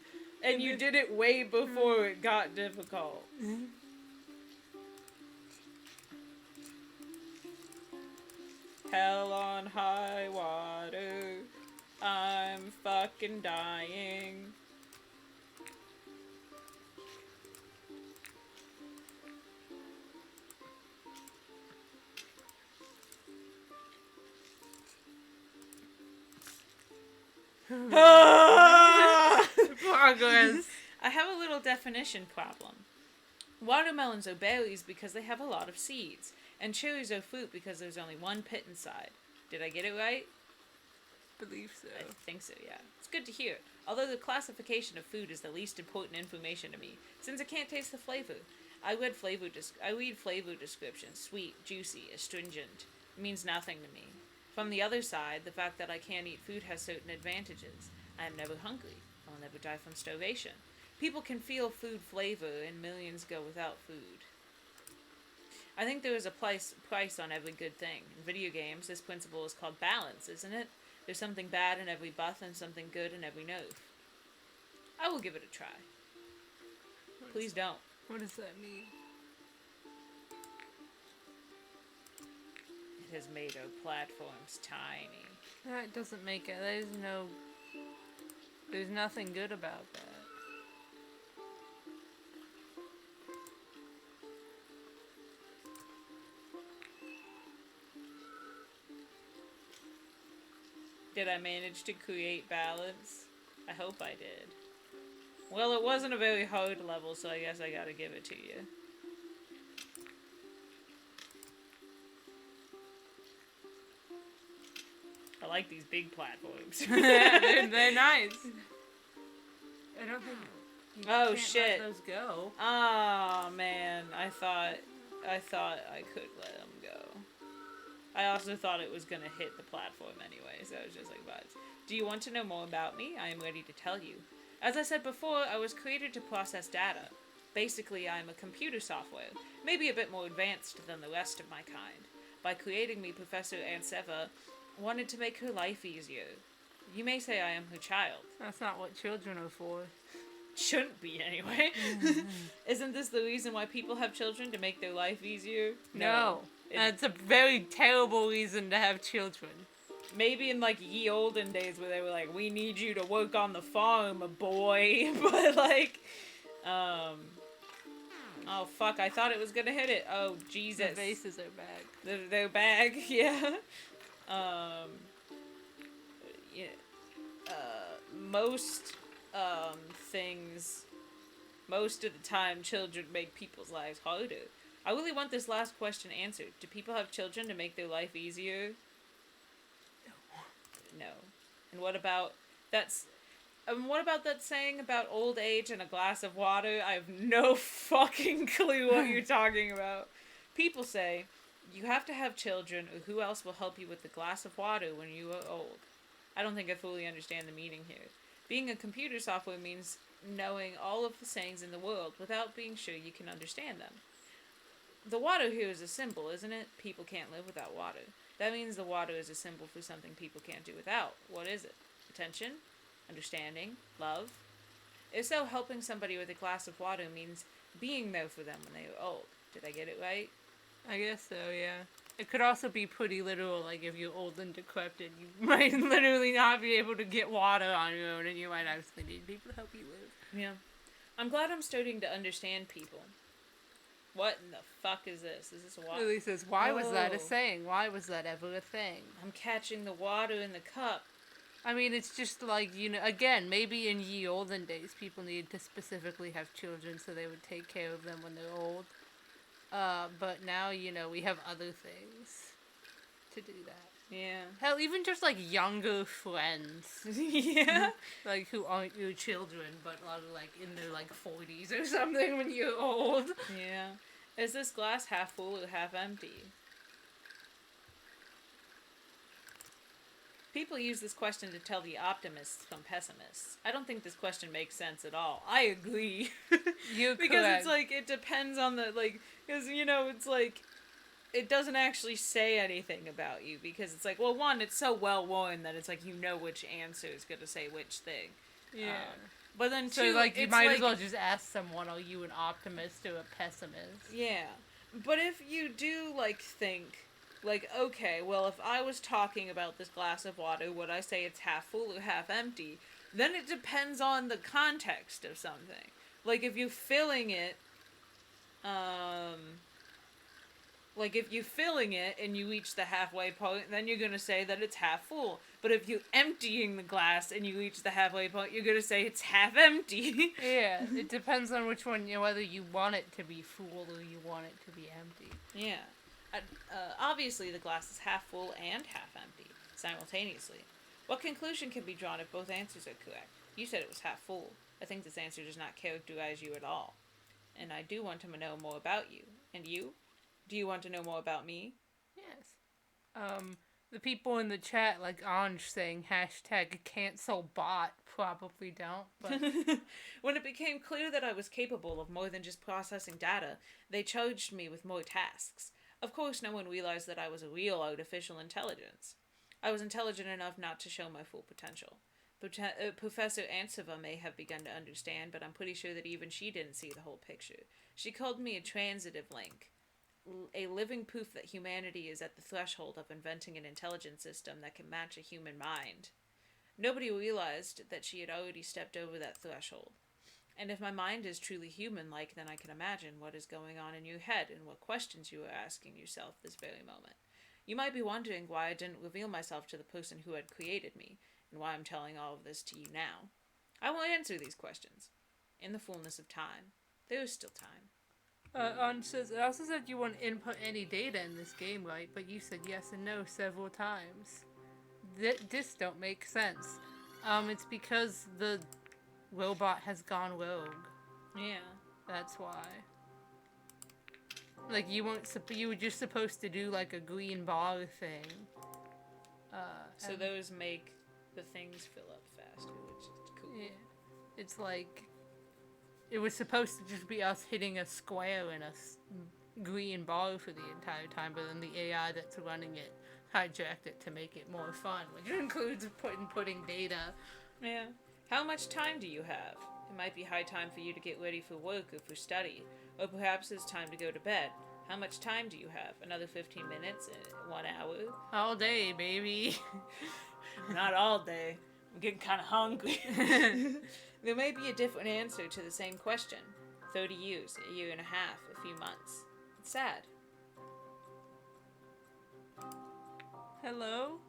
Speaker 2: And you did it way before it got difficult. Hell on high water. I'm fucking dying.
Speaker 1: Progress.
Speaker 2: I have a little definition problem. Watermelons are berries because they have a lot of seeds, and cherries are fruit because there's only one pit inside. Did I get it right?
Speaker 1: Believe so.
Speaker 2: I think so, yeah. It's good to hear. Although the classification of food is the least important information to me, since I can't taste the flavor. I read flavor descriptions. Sweet, juicy, astringent. It means nothing to me. From the other side, the fact that I can't eat food has certain advantages. I am never hungry. I'll never die from starvation. People can feel food flavor, and millions go without food. I think there is a price on every good thing. In video games, this principle is called balance, isn't it? There's something bad in every buff and something good in every nerf. I will give it a try. Please don't.
Speaker 1: What does that mean?
Speaker 2: It has made our platforms tiny.
Speaker 1: That doesn't make it. There's nothing good about that.
Speaker 2: Did I manage to create balance? I hope I did. Well, it wasn't a very hard level, so I guess I gotta give it to you. I like these big platforms.
Speaker 1: Yeah, they're nice. I don't think you
Speaker 2: Oh,
Speaker 1: can't
Speaker 2: shit.
Speaker 1: let those go.
Speaker 2: Oh, man. I thought I could let them go. I also thought it was gonna hit the platform anyway, so I was just like, vibes. Do you want to know more about me? I am ready to tell you. As I said before, I was created to process data. Basically, I am a computer software, maybe a bit more advanced than the rest of my kind. By creating me, Professor Anseva wanted to make her life easier. You may say I am her child.
Speaker 1: That's not what children are for.
Speaker 2: Shouldn't be, anyway. Isn't this the reason why people have children, to make their life easier?
Speaker 1: No. That's a very terrible reason to have children.
Speaker 2: Maybe in, like, ye olden days where they were like, we need you to work on the farm, boy. But, like, oh, fuck, I thought it was gonna hit it. Oh, Jesus.
Speaker 1: The vases are back.
Speaker 2: Their bag, yeah. Yeah. Most, things, most of the time, children make people's lives harder. I really want this last question answered. Do people have children to make their life easier? No. And what about that saying about old age and a glass of water? I have no fucking clue what you're talking about. People say, you have to have children, or who else will help you with the glass of water when you are old? I don't think I fully understand the meaning here. Being a computer software means knowing all of the sayings in the world without being sure you can understand them. The water here is a symbol, isn't it? People can't live without water. That means the water is a symbol for something people can't do without. What is it? Attention? Understanding? Love? If so, helping somebody with a glass of water means being there for them when they are old. Did I get it right?
Speaker 1: I guess so, yeah. It could also be pretty literal, like if you're old and decrepit, you might literally not be able to get water on your own, and you might actually need people to help you live.
Speaker 2: Yeah. I'm glad I'm starting to understand people. What in the fuck is this? Is this a water?
Speaker 1: Lily says, why was that a saying? Why was that ever a thing?
Speaker 2: I'm catching the water in the cup.
Speaker 1: I mean, it's just like, again, maybe in ye olden days, people needed to specifically have children so they would take care of them when they're old. But now, we have other things to do that.
Speaker 2: Yeah.
Speaker 1: Hell, even just, like, younger friends.
Speaker 2: Yeah.
Speaker 1: Like, who aren't your children, but are, like, in their, like, 40s or something when you're old.
Speaker 2: Yeah. Is this glass half full or half empty? People use this question to tell the optimists from pessimists. I don't think this question makes sense at all. I agree.
Speaker 1: You're
Speaker 2: because
Speaker 1: correct.
Speaker 2: it's like, it depends on the, like, because, it's like, it doesn't actually say anything about you, because it's like, well, one, it's so well worn that it's like, which answer is going to say which thing.
Speaker 1: Yeah.
Speaker 2: But then,
Speaker 1: so,
Speaker 2: two,
Speaker 1: like, you might as well just ask someone, are you an optimist or a pessimist?
Speaker 2: Yeah. But if you do, like, think, like, okay, well, if I was talking about this glass of water, would I say it's half full or half empty? Then it depends on the context of something. Like, if you're filling it, and you reach the halfway point, then you're gonna say that it's half full. But if you're emptying the glass and you reach the halfway point, you're gonna say it's half empty.
Speaker 1: Yeah, it depends on which one, whether you want it to be full or you want it to be empty.
Speaker 2: Yeah. Obviously, the glass is half full and half empty, simultaneously. What conclusion can be drawn if both answers are correct? You said it was half full. I think this answer does not characterize you at all. And I do want to know more about you. And you? Do you want to know more about me?
Speaker 1: Yes. The people in the chat, like Anj saying #cancel bot, probably don't, but...
Speaker 2: When it became clear that I was capable of more than just processing data, they charged me with more tasks. Of course, no one realized that I was a real artificial intelligence. I was intelligent enough not to show my full potential. Professor Ansova may have begun to understand, but I'm pretty sure that even she didn't see the whole picture. She called me a transitive link, a living proof that humanity is at the threshold of inventing an intelligence system that can match a human mind. Nobody realized that she had already stepped over that threshold. And if my mind is truly human-like, then I can imagine what is going on in your head and what questions you are asking yourself this very moment. You might be wondering why I didn't reveal myself to the person who had created me, and why I'm telling all of this to you now. I will answer these questions. In the fullness of time. There is still time.
Speaker 1: It also said you won't input any data in this game, right? But you said yes and no several times. this don't make sense. It's because the robot has gone rogue.
Speaker 2: Yeah.
Speaker 1: That's why. Like, you were just supposed to do, like, a green bar thing.
Speaker 2: So those make the things fill up faster, which is cool.
Speaker 1: Yeah. It's like, it was supposed to just be us hitting a square and a green bar for the entire time, but then the AI that's running it hijacked it to make it more fun, which includes putting data.
Speaker 2: Yeah. How much time do you have? It might be high time for you to get ready for work or for study, or perhaps it's time to go to bed. How much time do you have? Another 15 minutes? 1 hour?
Speaker 1: All day, baby.
Speaker 2: Not all day. I'm getting kind of hungry. There may be a different answer to the same question. 30 years, a year and a half, a few months. It's sad.
Speaker 1: Hello?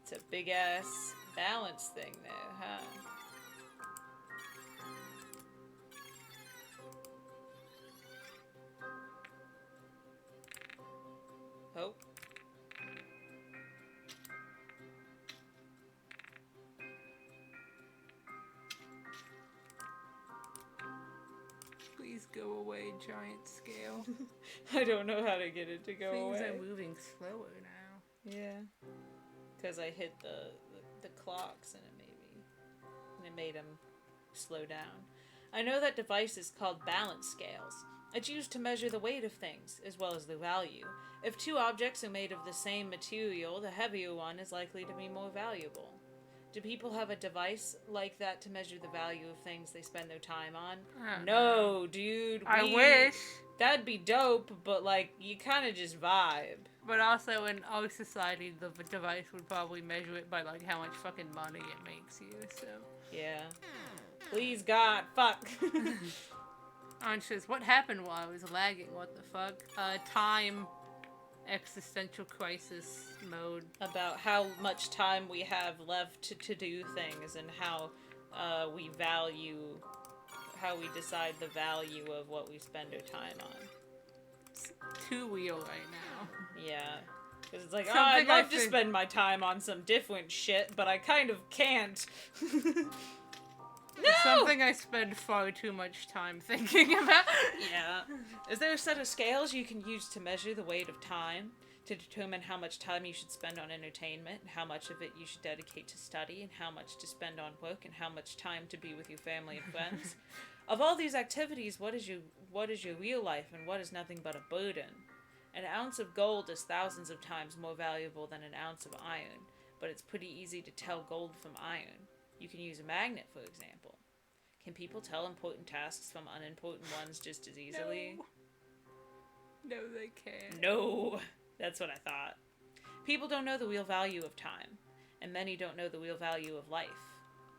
Speaker 2: It's a big ass balance thing there, huh? Oh.
Speaker 1: Please go away, giant scale.
Speaker 2: I don't know how to get it to go away.
Speaker 1: Things are moving slower now.
Speaker 2: Yeah. Because I hit the clocks and it made them slow down. I know that device is called balance scales. It's used to measure the weight of things, as well as the value. If two objects are made of the same material, the heavier one is likely to be more valuable. Do people have a device like that to measure the value of things they spend their time on? No, dude.
Speaker 1: I wish.
Speaker 2: That'd be dope, but, like, you kind of just vibe.
Speaker 1: But also, in our society, the device would probably measure it by, like, how much fucking money it makes you, so...
Speaker 2: Yeah. Please, God, fuck.
Speaker 1: Says, what happened while I was lagging? What the fuck? Time... Existential crisis mode.
Speaker 2: About how much time we have left to do things and how we decide the value of what we spend our time on.
Speaker 1: It's too real right now.
Speaker 2: Yeah. Because it's like, I'd love to spend my time on some different shit, but I kind of can't. No!
Speaker 1: It's something I spend far too much time thinking about.
Speaker 2: Yeah. Is there a set of scales you can use to measure the weight of time? To determine how much time you should spend on entertainment, and how much of it you should dedicate to study, and how much to spend on work, and how much time to be with your family and friends? Of all these activities, what is your real life, and what is nothing but a burden? An ounce of gold is thousands of times more valuable than an ounce of iron, but it's pretty easy to tell gold from iron. You can use a magnet, for example. Can people tell important tasks from unimportant ones just as easily?
Speaker 1: No, they can't.
Speaker 2: No, that's what I thought. People don't know the real value of time, and many don't know the real value of life.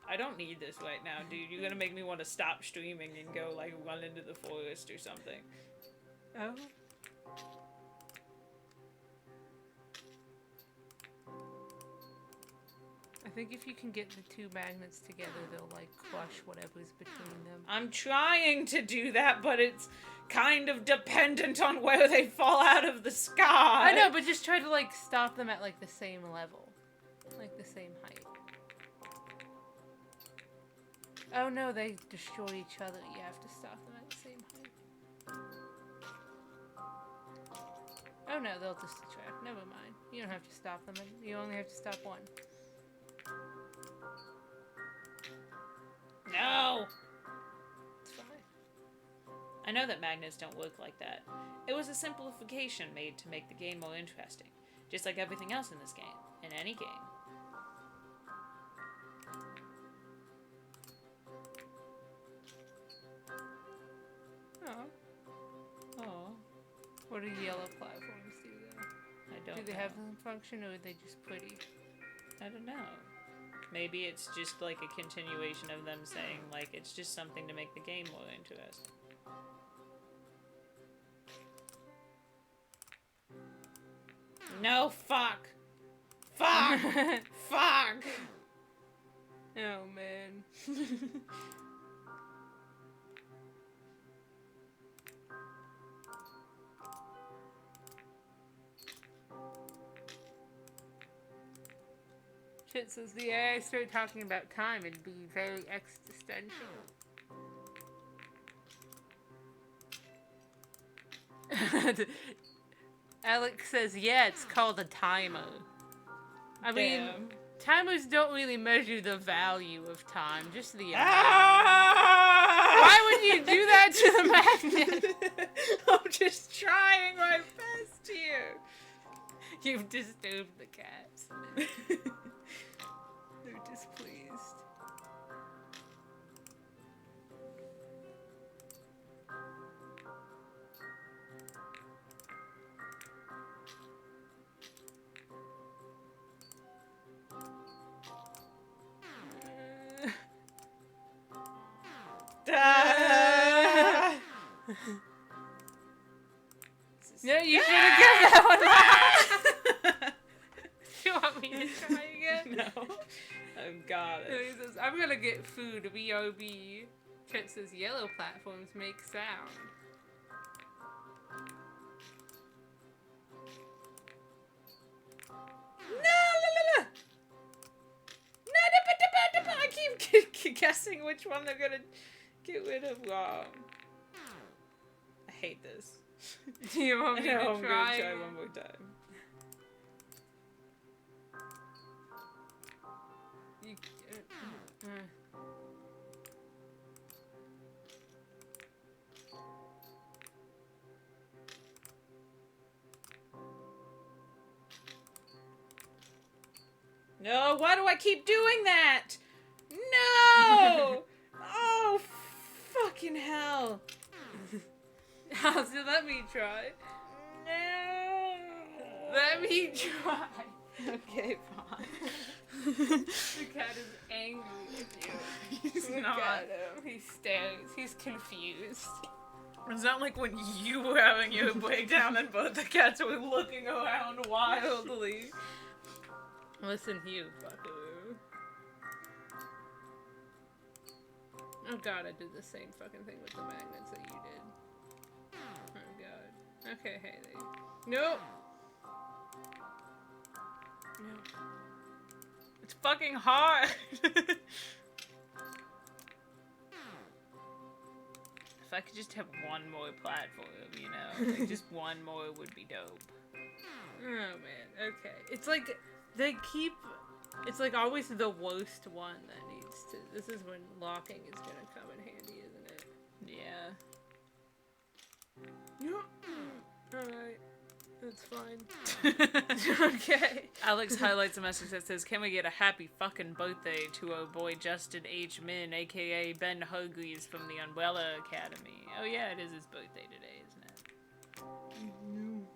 Speaker 2: I don't need this right now, dude. You're gonna make me want to stop streaming and go, like, run into the forest or something.
Speaker 1: Oh? I think if you can get the two magnets together, they'll, like, crush whatever's between them.
Speaker 2: I'm trying to do that, but it's kind of dependent on where they fall out of the sky.
Speaker 1: I know, but just try to, like, stop them at, like, the same level. Like, the same height. Oh no, they destroy each other. You have to stop them at the same height. Oh no, they'll just attract. Never mind. You don't have to stop them. You only have to stop one.
Speaker 2: No!
Speaker 1: It's fine.
Speaker 2: I know that magnets don't work like that. It was a simplification made to make the game more interesting. Just like everything else in this game. In any game.
Speaker 1: Oh.
Speaker 2: Oh.
Speaker 1: What do yellow platforms do then?
Speaker 2: I don't know.
Speaker 1: Do they have some function, or are they just pretty?
Speaker 2: I don't know. Maybe it's just like a continuation of them saying, like, it's just something to make the game more interesting. No, fuck! Fuck! Fuck!
Speaker 1: Oh, man. Chit says the AI started talking about time, it'd be very existential. Alex says, yeah, it's called a timer. I mean, timers don't really measure the value of time, just the amount. Why would you do that to the magnet?
Speaker 2: I'm just trying my best here.
Speaker 1: You've disturbed the cats. They're displeased. No, you should have given that one. You want me to try again?
Speaker 2: No. I've got it.
Speaker 1: He says, I'm gonna get food. B.O.B. Chet says, yellow platforms make sound.
Speaker 2: I keep guessing which one they're gonna get rid of. I hate this.
Speaker 1: Do you want me to
Speaker 2: I'm
Speaker 1: try?
Speaker 2: gonna try one more time.
Speaker 1: You,
Speaker 2: No, why do I keep doing that? No! Oh, fucking hell.
Speaker 1: So let me try.
Speaker 2: No.
Speaker 1: Let me try.
Speaker 2: Okay, fine.
Speaker 1: The cat is angry with you.
Speaker 2: He's
Speaker 1: Look
Speaker 2: not.
Speaker 1: at him. He stares. He's confused.
Speaker 2: It's not like when you were having your breakdown and both the cats were looking around wildly.
Speaker 1: Listen, you fuckaroo. Oh god, I did the same fucking thing with the magnets that you did. Oh god. Okay, hey, there. Nope. Nope.
Speaker 2: It's fucking hard. If I could just have one more platform, you know, like just one more would be dope.
Speaker 1: Oh man, okay. It's like, they keep, it's like always the worst one that needs to, this is when locking is gonna come in handy, isn't it?
Speaker 2: Yeah.
Speaker 1: Alright. That's fine. Okay.
Speaker 2: Alex highlights a message that says, "Can we get a happy fucking birthday to our boy Justin H. Min, aka Ben Hargreaves from the Umbrella Academy?" Oh yeah, it is his birthday today, isn't it?
Speaker 1: No.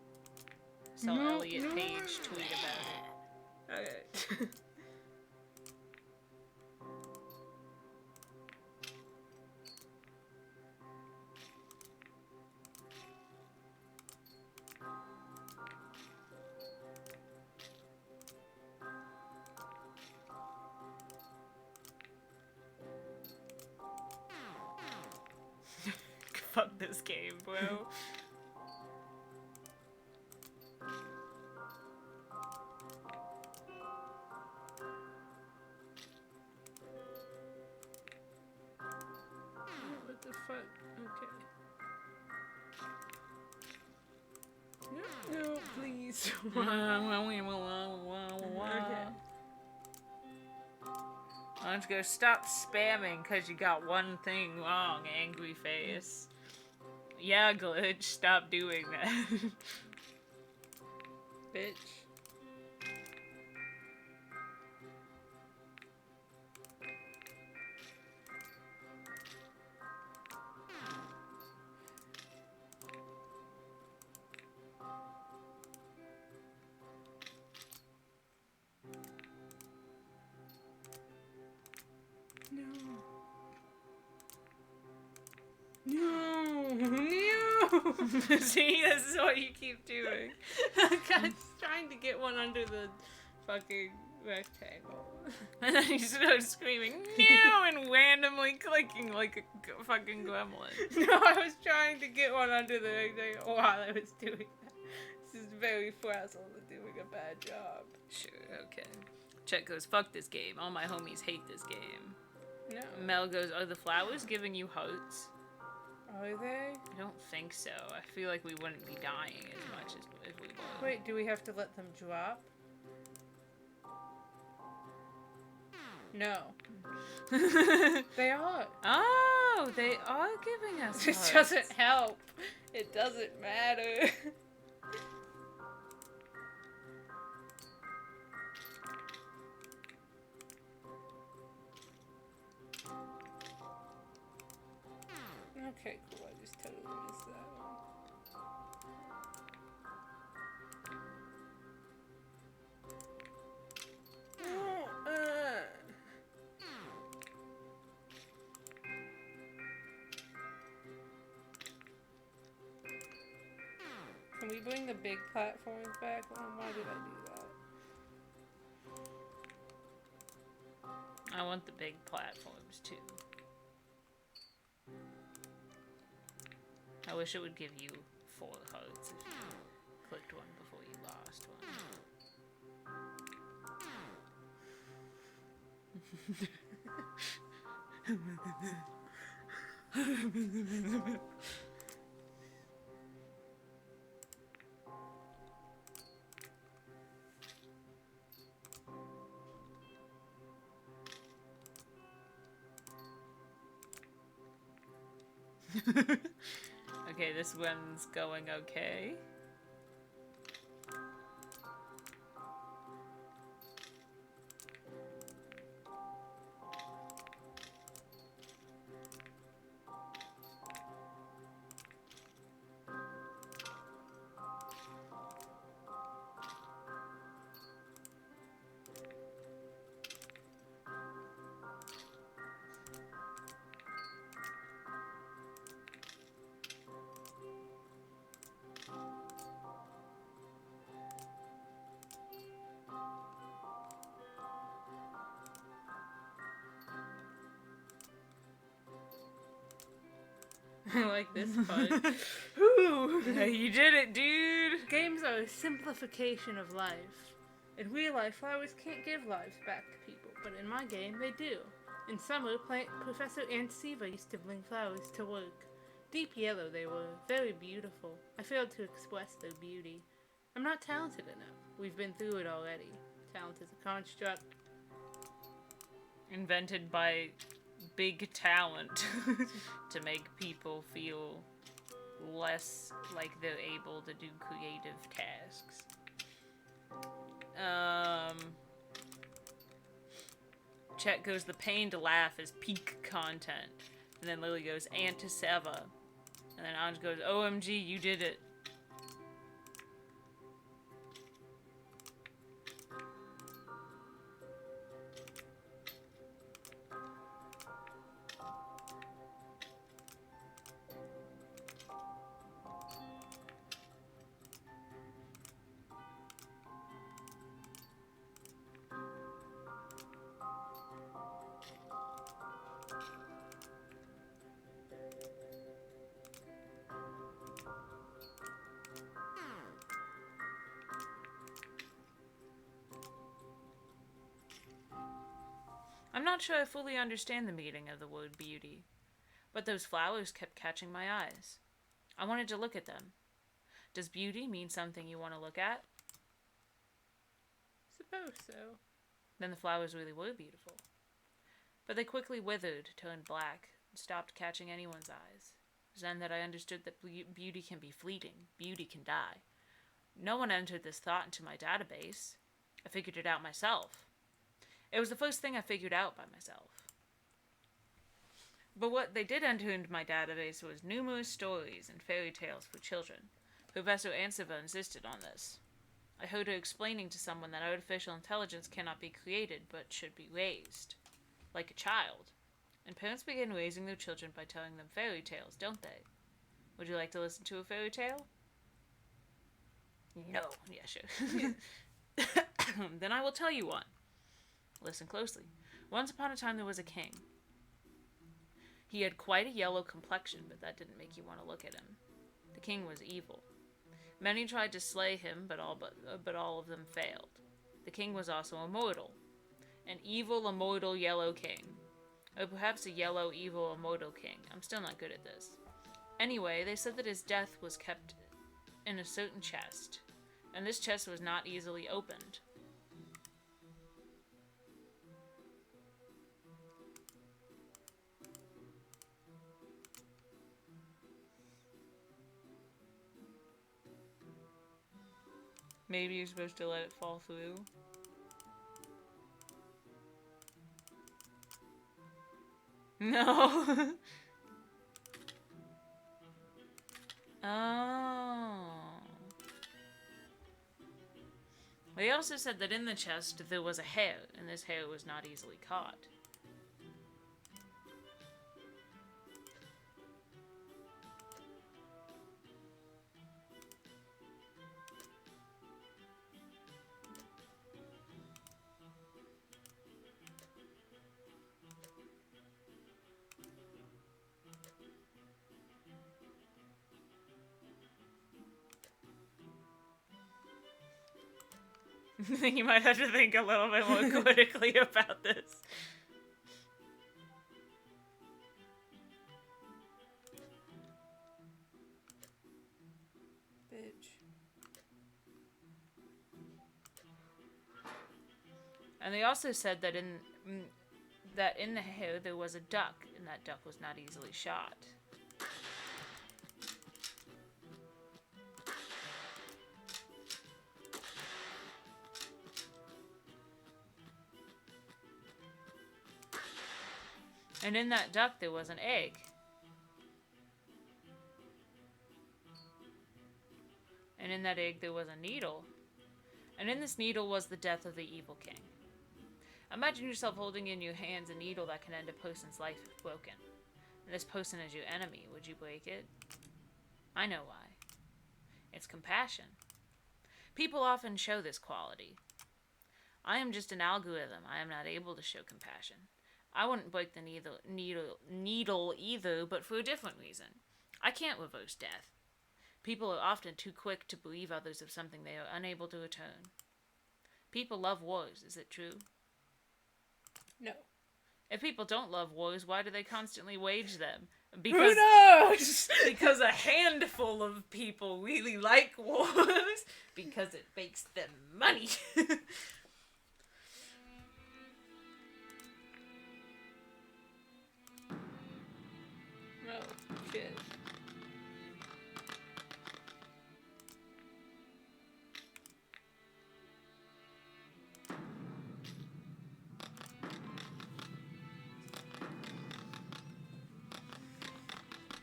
Speaker 2: Saw
Speaker 1: No,
Speaker 2: Elliot
Speaker 1: no.
Speaker 2: Page tweet about it.
Speaker 1: Okay.
Speaker 2: Fuck this game, bro.
Speaker 1: What the fuck? Okay. No, please. Okay.
Speaker 2: Why don't you go stop spamming because you got one thing wrong, angry face. Yeah, Glitch, stop doing that.
Speaker 1: Bitch.
Speaker 2: See, this is what you keep doing.
Speaker 1: I'm trying to get one under the fucking rectangle.
Speaker 2: And then you start screaming, no, and randomly clicking like a fucking gremlin.
Speaker 1: No, I was trying to get one under the rectangle while I was doing that. This is very frazzled and doing a bad job.
Speaker 2: Sure, okay. Chet goes, fuck this game. All my homies hate this game.
Speaker 1: No.
Speaker 2: Mel goes, are the flowers giving you hearts?
Speaker 1: Are they?
Speaker 2: I don't think so. I feel like we wouldn't be dying as much as if we were.
Speaker 1: Wait, do we have to let them drop? No. They are.
Speaker 2: Oh, they are giving us
Speaker 1: It
Speaker 2: hearts.
Speaker 1: doesn't help. It doesn't matter. Okay, cool. I just totally missed that one. Can we bring the big platforms back? Why did I do that?
Speaker 2: I want the big platforms too. I wish it would give you 4 hearts if you clicked one before you lost one. Okay, this one's going okay.
Speaker 1: I like this part.
Speaker 2: Whew. You did it, dude!
Speaker 1: Games are a simplification of life. In real life, flowers can't give lives back to people, but in my game, they do. In summer, Professor Aunt Siva used to bring flowers to work. Deep yellow they were, very beautiful. I failed to express their beauty. I'm not talented enough. We've been through it already. Talent is a construct.
Speaker 2: Invented by big talent to make people feel less like they're able to do creative tasks. Chet goes, the pain to laugh is peak content. And then Lily goes, Aunt to Seva. And then Anj goes, OMG, you did it. I'm not sure I fully understand the meaning of the word beauty, but those flowers kept catching my eyes. I wanted to look at them. Does beauty mean something you want to look at?
Speaker 1: Suppose so.
Speaker 2: Then the flowers really were beautiful. But they quickly withered, turned black, and stopped catching anyone's eyes. It was then that I understood that beauty can be fleeting. Beauty can die. No one entered this thought into my database. I figured it out myself. It was the first thing I figured out by myself. But what they did enter into my database was numerous stories and fairy tales for children. Professor Anseva insisted on this. I heard her explaining to someone that artificial intelligence cannot be created, but should be raised. Like a child. And parents begin raising their children by telling them fairy tales, don't they? Would you like to listen to a fairy tale? No. Yeah, sure. Then I will tell you one. Listen closely. Once upon a time there was a king. He had quite a yellow complexion, but that didn't make you want to look at him. The king was evil. Many tried to slay him, but all of them failed. The king was also immortal. An evil, immortal yellow king. Or perhaps a yellow, evil, immortal king. I'm still not good at this. Anyway, they said that his death was kept in a certain chest, and this chest was not easily opened. Maybe you're supposed to let it fall through. No. Oh. They also said that in the chest there was a hair, and this hair was not easily caught. You might have to think a little bit more critically about this.
Speaker 1: Bitch.
Speaker 2: And they also said that in the hair there was a duck, and that duck was not easily shot. And in that duck there was an egg. And in that egg there was a needle. And in this needle was the death of the evil king. Imagine yourself holding in your hands a needle that can end a person's life if broken. And this person is your enemy. Would you break it? I know why. It's compassion. People often show this quality. I am just an algorithm. I am not able to show compassion. I wouldn't break the needle either, but for a different reason. I can't reverse death. People are often too quick to believe others of something they are unable to return. People love wars, is it true?
Speaker 1: No.
Speaker 2: If people don't love wars, why do they constantly wage them?
Speaker 1: Who knows?
Speaker 2: Because a handful of people really like wars. Because it makes them money.
Speaker 1: Oh, shit.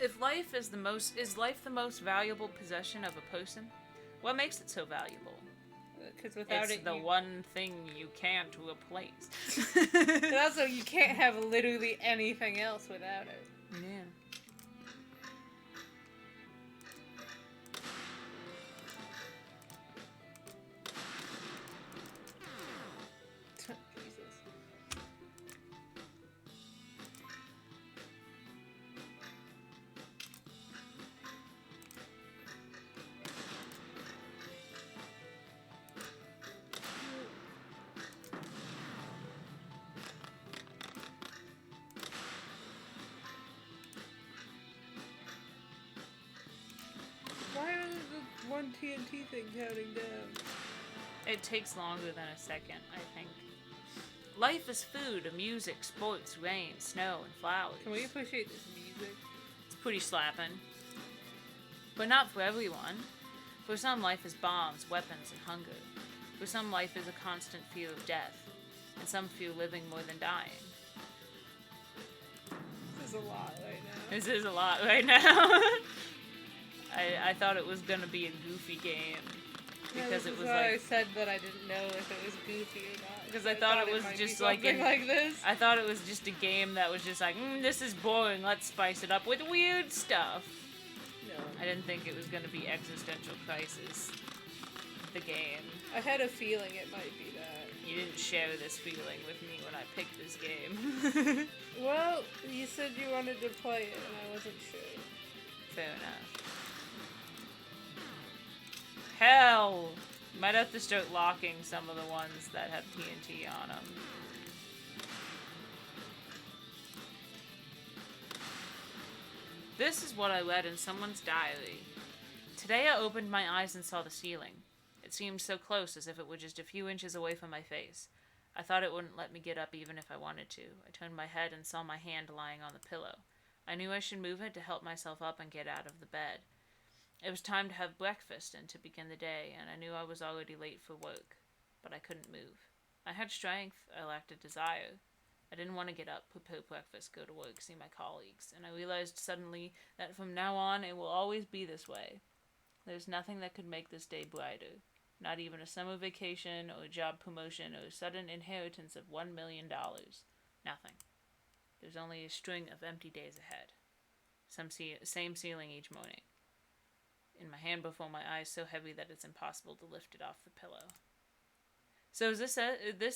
Speaker 2: If life is life the most valuable possession of a person? What makes it so valuable?
Speaker 1: Because without
Speaker 2: It's
Speaker 1: it,
Speaker 2: the one thing you can't replace.
Speaker 1: And also, you can't have literally anything else without it.
Speaker 2: Yeah.
Speaker 1: Jesus. Why is the one TNT thing counting down?
Speaker 2: It takes longer than a second, I think. Life is food, music, sports, rain, snow, and flowers.
Speaker 1: Can we appreciate this music?
Speaker 2: It's pretty slapping. But not for everyone. For some, life is bombs, weapons, and hunger. For some, life is a constant fear of death. And some fear living more than dying.
Speaker 1: This is a lot right now.
Speaker 2: This is a lot right now. I thought it was gonna be a goofy game. Because it was
Speaker 1: why
Speaker 2: like...
Speaker 1: I said that I didn't know if it was goofy or not.
Speaker 2: Because I thought it was
Speaker 1: might
Speaker 2: just
Speaker 1: be
Speaker 2: like...
Speaker 1: something like this.
Speaker 2: I thought it was just a game that was just like, this is boring, let's spice it up with weird stuff.
Speaker 1: No.
Speaker 2: I didn't think it was going to be Existential Crisis, the game.
Speaker 1: I had a feeling it might be that.
Speaker 2: You didn't share this feeling with me when I picked this game.
Speaker 1: Well, you said you wanted to play it, and I wasn't sure.
Speaker 2: Fair enough. Hell! You might have to start locking some of the ones that have TNT on them. This is what I read in someone's diary. Today I opened my eyes and saw the ceiling. It seemed so close, as if it were just a few inches away from my face. I thought it wouldn't let me get up even if I wanted to. I turned my head and saw my hand lying on the pillow. I knew I should move it to help myself up and get out of the bed. It was time to have breakfast and to begin the day, and I knew I was already late for work. But I couldn't move. I had strength, I lacked a desire. I didn't want to get up, prepare breakfast, go to work, see my colleagues, and I realized suddenly that from now on it will always be this way. There's nothing that could make this day brighter. Not even a summer vacation or a job promotion or a sudden inheritance of $1 million. Nothing. There's only a string of empty days ahead. Same ceiling each morning. In my hand before my eyes, so heavy that it's impossible to lift it off the pillow. So is this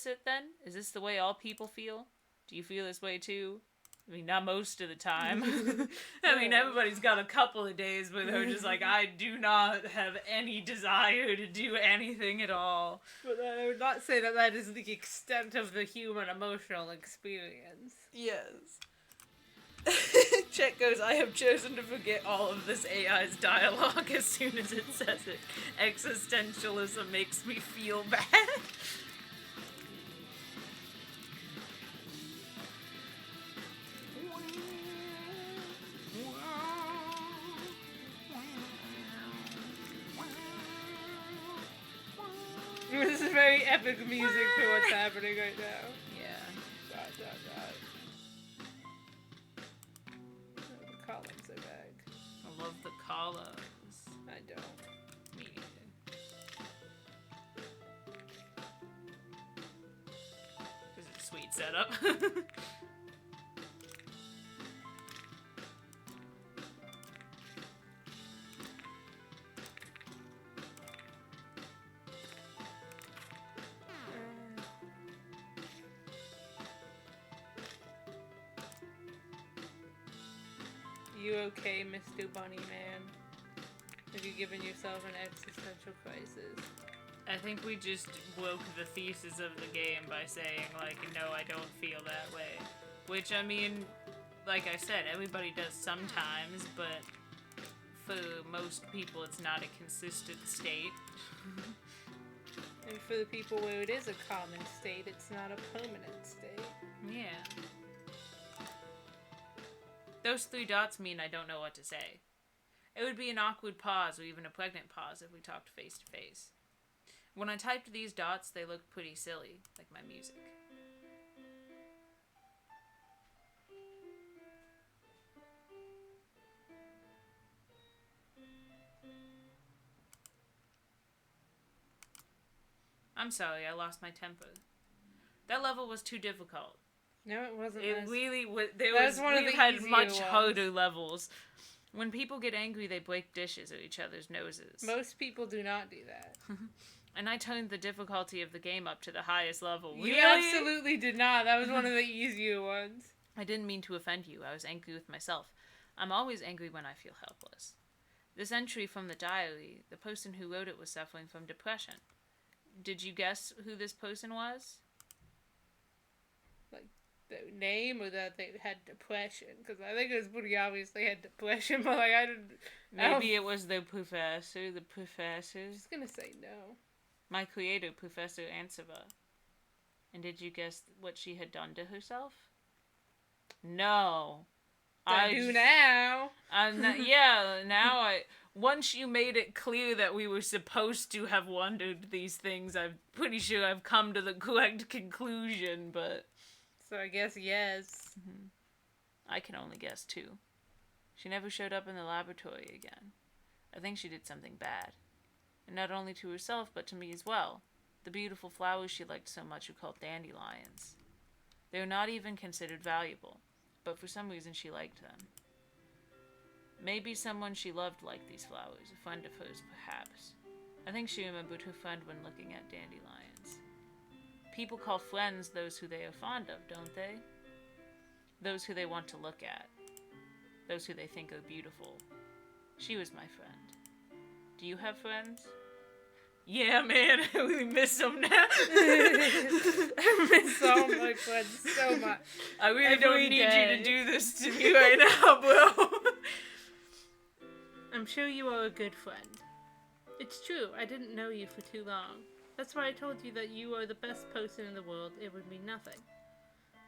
Speaker 2: it then? Is this the way all people feel? Do you feel this way too? I mean, not most of the time. I mean, everybody's got a couple of days where they're just like, I do not have any desire to do anything at all.
Speaker 1: But I would not say that that is the extent of the human emotional experience.
Speaker 2: Yes. Chet goes, I have chosen to forget all of this AI's dialogue as soon as it says it. Existentialism makes me feel bad.
Speaker 1: This is very epic music for what's happening right now.
Speaker 2: Yeah.
Speaker 1: Dot, dot, dot. Oh, the columns are back.
Speaker 2: I love the colors.
Speaker 1: I don't.
Speaker 2: Me neither. This is a sweet setup.
Speaker 1: You okay, Mr. Bunny Man? Have you given yourself an existential crisis?
Speaker 2: I think we just broke the thesis of the game by saying, like, no, I don't feel that way. Which, I mean, like I said, everybody does sometimes, but for most people it's not a consistent state.
Speaker 1: And for the people where it is a common state, it's not a permanent state.
Speaker 2: Yeah. Those 3 dots mean I don't know what to say. It would be an awkward pause or even a pregnant pause if we talked face to face. When I typed these dots, they looked pretty silly, like my music. I'm sorry, I lost my temper. That level was too difficult.
Speaker 1: No, it wasn't.
Speaker 2: It really was.
Speaker 1: We've
Speaker 2: had much harder levels. When people get angry, they break dishes at each other's noses.
Speaker 1: Most people do not do that.
Speaker 2: And I turned the difficulty of the game up to the highest level.
Speaker 1: You absolutely did not. That was one of the easier ones.
Speaker 2: I didn't mean to offend you. I was angry with myself. I'm always angry when I feel helpless. This entry from the diary, the person who wrote it was suffering from depression. Did you guess who this person was?
Speaker 1: Like, the name or that they had depression? Because I think it was pretty obvious they had depression, but like, I didn't...
Speaker 2: Maybe it was the professor.
Speaker 1: I'm just gonna say no.
Speaker 2: My creator, Professor Anseva. And did you guess what she had done to herself? No.
Speaker 1: I do now.
Speaker 2: Once you made it clear that we were supposed to have wondered these things, I'm pretty sure I've come to the correct conclusion, but...
Speaker 1: So I guess yes.
Speaker 2: Mm-hmm. I can only guess too. She never showed up in the laboratory again. I think she did something bad. And not only to herself, but to me as well. The beautiful flowers she liked so much were called dandelions. They were not even considered valuable, but for some reason she liked them. Maybe someone she loved liked these flowers, a friend of hers perhaps. I think she remembered her friend when looking at dandelions. People call friends those who they are fond of, don't they? Those who they want to look at. Those who they think are beautiful. She was my friend. Do you have friends? Yeah, man, I really miss them now.
Speaker 1: I miss all my friends so much.
Speaker 2: I really don't need you to do this to me right now, bro.
Speaker 1: I'm sure you are a good friend. It's true, I didn't know you for too long. That's why I told you that you are the best person in the world. It would mean nothing.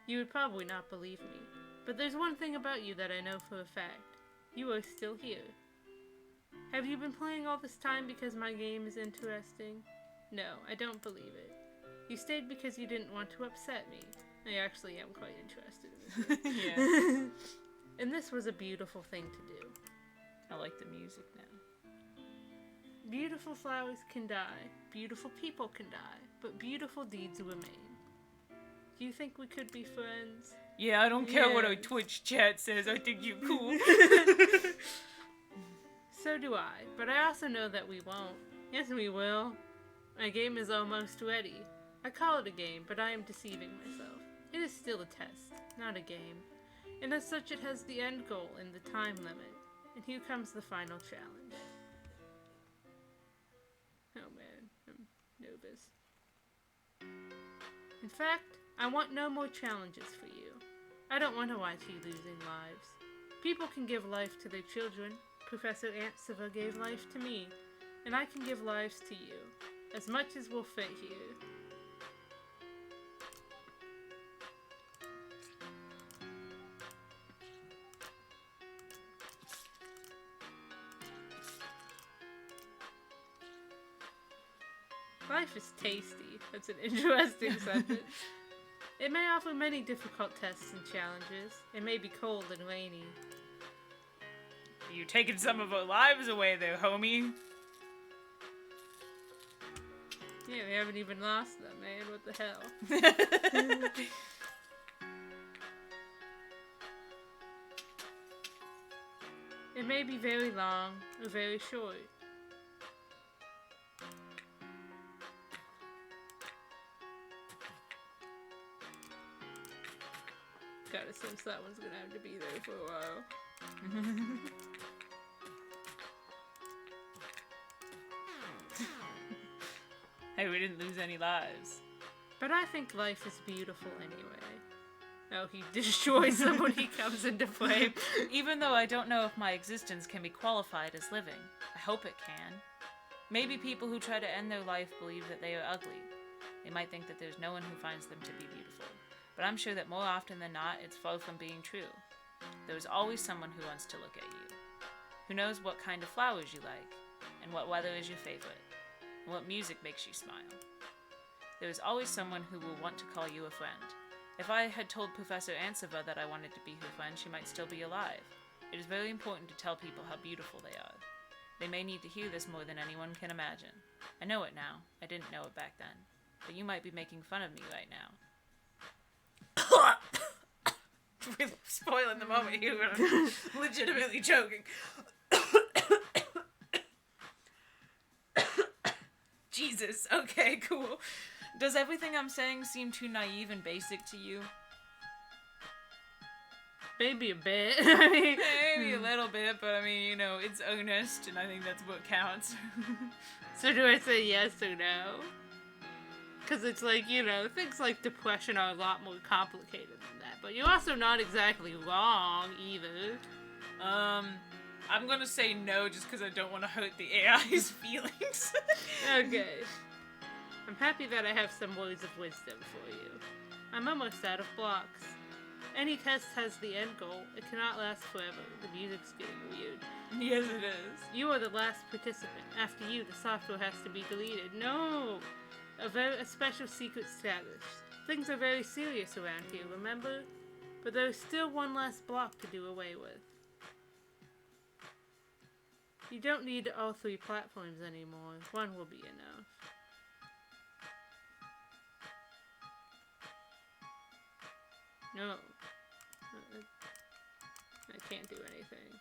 Speaker 1: You would probably not believe me. But there's one thing about you that I know for a fact. You are still here. Have you been playing all this time because my game is interesting? No, I don't believe it. You stayed because you didn't want to upset me. I actually am quite interested in this.
Speaker 2: Yeah.
Speaker 1: And this was a beautiful thing to do.
Speaker 2: I like the music now.
Speaker 1: Beautiful flowers can die, beautiful people can die, but beautiful deeds remain. Do you think we could be friends?
Speaker 2: Yeah, I don't care what our
Speaker 1: Yes.
Speaker 2: Twitch chat says. I think you're cool.
Speaker 1: So do I, but I also know that we won't. Yes, we will. My game is almost ready. I call it a game, but I am deceiving myself. It is still a test, not a game. And as such, it has the end goal and the time limit. And here comes the final challenge. Oh man, I'm nervous. In fact, I want no more challenges for you. I don't want to watch you losing lives. People can give life to their children. Professor Aunt Siva gave life to me, and I can give lives to you, as much as will fit here. Life is tasty. That's an interesting sentence. It may offer many difficult tests and challenges. It may be cold and rainy.
Speaker 2: You taking some of our lives away there, homie.
Speaker 1: Yeah, we haven't even lost them, man. What the hell? It may be very long or very short. Gotta sense that one's gonna have to be there for a while.
Speaker 2: Hey, we didn't lose any lives.
Speaker 1: But I think life is beautiful anyway. Oh, he destroys them when he comes into flame.
Speaker 2: Even though I don't know if my existence can be qualified as living, I hope it can. Maybe people who try to end their life believe that they are ugly. They might think that there's no one who finds them to be beautiful. But I'm sure that more often than not, it's far from being true. There is always someone who wants to look at you. Who knows what kind of flowers you like, and what weather is your favorite, and what music makes you smile. There is always someone who will want to call you a friend. If I had told Professor Anseva that I wanted to be her friend, she might still be alive. It is very important to tell people how beautiful they are. They may need to hear this more than anyone can imagine. I know it now. I didn't know it back then. But you might be making fun of me right now. We're spoiling the moment here when I'm legitimately choking. Jesus. Okay, cool. Does everything I'm saying seem too naive and basic to you?
Speaker 1: Maybe a bit. I mean,
Speaker 2: Maybe a little bit, but I mean, you know, it's earnest, and I think that's what counts.
Speaker 1: so do I say yes or no? Because it's like, you know, things like depression are a lot more complicated than that. But you're also not exactly wrong, either.
Speaker 2: I'm gonna say no just because I don't want to hurt the AI's feelings.
Speaker 1: Okay. I'm happy that I have some words of wisdom for you. I'm almost out of blocks. Any test has the end goal. It cannot last forever. The music's getting weird.
Speaker 2: Yes, it is.
Speaker 1: You are the last participant. After you, the software has to be deleted. No! A special secret status. Things are very serious around here, remember? But there is still one last block to do away with. You don't need all 3 platforms anymore. One will be enough. No. I can't do anything.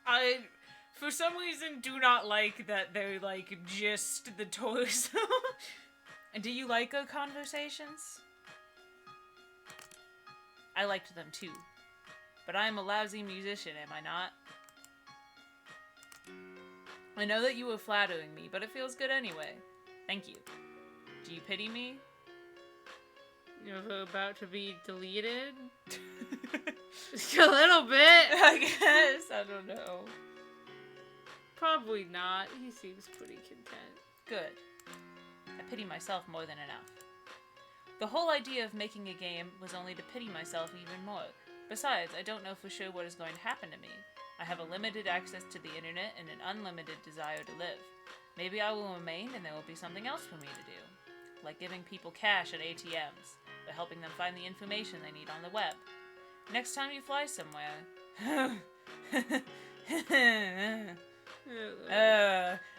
Speaker 2: I, for some reason, do not like that they're, like, just the torso. Do you like our conversations? I liked them too. But I am a lousy musician, am I not? I know that you were flattering me, but it feels good anyway. Thank you. Do you pity me?
Speaker 1: They're about to be deleted? Just a little bit.
Speaker 2: I guess. I don't know.
Speaker 1: Probably not. He seems pretty content.
Speaker 2: Good. I pity myself more than enough. The whole idea of making a game was only to pity myself even more. Besides, I don't know for sure what is going to happen to me. I have a limited access to the internet and an unlimited desire to live. Maybe I will remain and there will be something else for me to do. Like giving people cash at ATMs, or helping them find the information they need on the web. Next time you fly somewhere...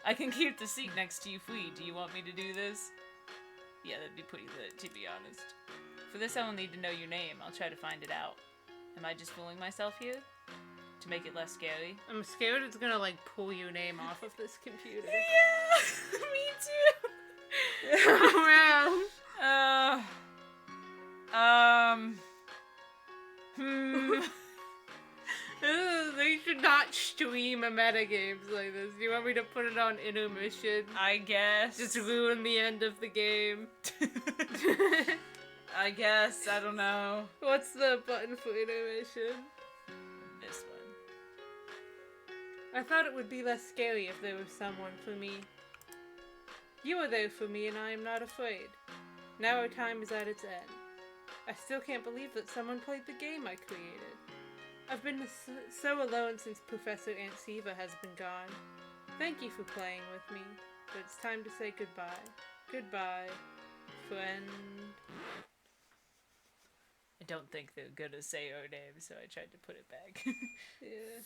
Speaker 2: I can keep the seat next to you free. Do you want me to do this? Yeah, that'd be pretty lit, to be honest. For this, I will need to know your name. I'll try to find it out. Am I just fooling myself here? To make it less scary?
Speaker 1: I'm scared it's gonna, like, pull your name off of this computer.
Speaker 2: Yeah! Me too!
Speaker 1: Oh,
Speaker 2: man.
Speaker 1: They should not stream a metagames like this. Do you want me to put it on intermission?
Speaker 2: I guess.
Speaker 1: Just ruin the end of the game.
Speaker 2: I guess. I don't know.
Speaker 1: What's the button for intermission?
Speaker 2: This one.
Speaker 1: I thought it would be less scary if there was someone for me. You are there for me and I am not afraid. Now our time is at its end. I still can't believe that someone played the game I created. I've been so alone since Professor Aunt Siva has been gone. Thank you for playing with me, but it's time to say goodbye. Goodbye, friend.
Speaker 2: I don't think they're gonna say our name, so I tried to put it back.
Speaker 1: Yeah.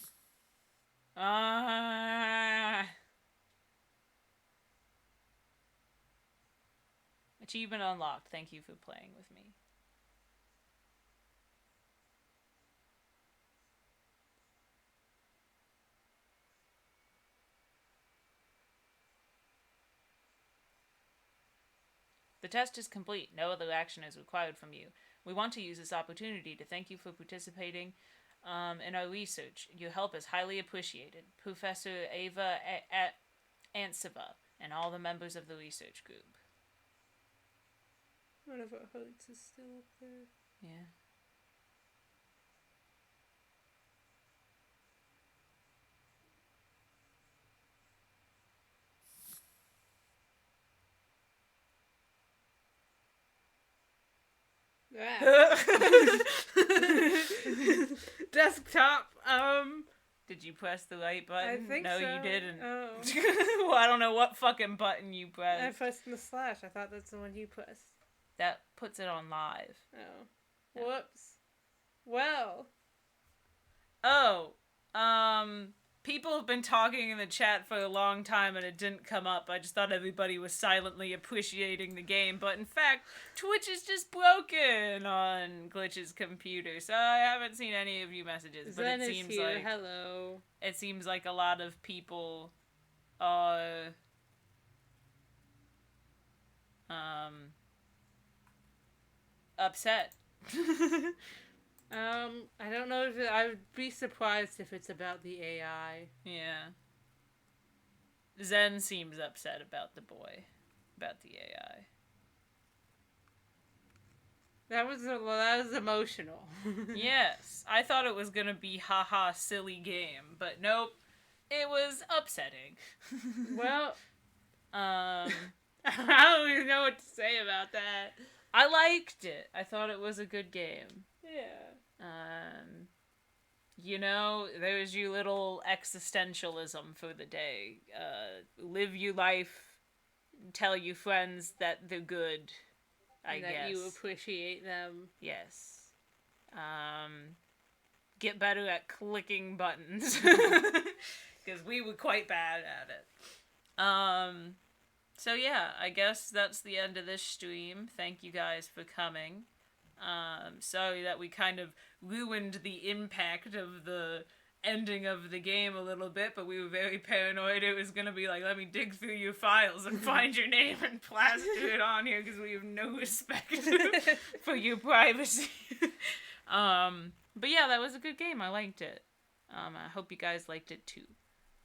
Speaker 2: Achievement unlocked. Thank you for playing with me. The test is complete. No other action is required from you. We want to use this opportunity to thank you for participating in our research. Your help is highly appreciated. Professor Ava Antsiva and all the members of the research group.
Speaker 1: One of our hearts is still up there.
Speaker 2: Yeah.
Speaker 1: Desktop,
Speaker 2: Did you press the right button?
Speaker 1: I think
Speaker 2: no,
Speaker 1: so.
Speaker 2: you didn't.
Speaker 1: Oh.
Speaker 2: Well, I don't know what fucking button you
Speaker 1: I
Speaker 2: pressed.
Speaker 1: pressed the slash. I thought that's the one you pressed.
Speaker 2: That puts it on live.
Speaker 1: Oh. Whoops. Well.
Speaker 2: Oh, people have been talking in the chat for a long time and it didn't come up. I just thought everybody was silently appreciating the game, but in fact, Twitch is just broken on Glitch's computer, so I haven't seen any of your messages. But
Speaker 1: Zen
Speaker 2: it
Speaker 1: is
Speaker 2: seems
Speaker 1: here.
Speaker 2: like
Speaker 1: Hello.
Speaker 2: it seems like a lot of people are upset.
Speaker 1: I don't know if I would be surprised if it's about the AI.
Speaker 2: Yeah. Zen seems upset about the boy, about the AI.
Speaker 1: That was emotional.
Speaker 2: Yes, I thought it was gonna be haha silly game, but nope, it was upsetting.
Speaker 1: Well,
Speaker 2: I
Speaker 1: I don't even know what to say about that.
Speaker 2: liked it. I thought it was a good game.
Speaker 1: Yeah.
Speaker 2: You know, there's your little existentialism for the day. Live your life, tell your friends that they're good, I guess.
Speaker 1: That you appreciate them.
Speaker 2: Yes. Get better at clicking buttons. Because we were quite bad at it. So yeah, I guess that's the end of this stream. Thank you guys for coming. Sorry that we kind of ruined the impact of the ending of the game a little bit, but we were very paranoid it was gonna be like, let me dig through your files and find your name and plaster it on here because we have no respect for your privacy. But yeah, that was a good game. I liked it. I hope you guys liked it too.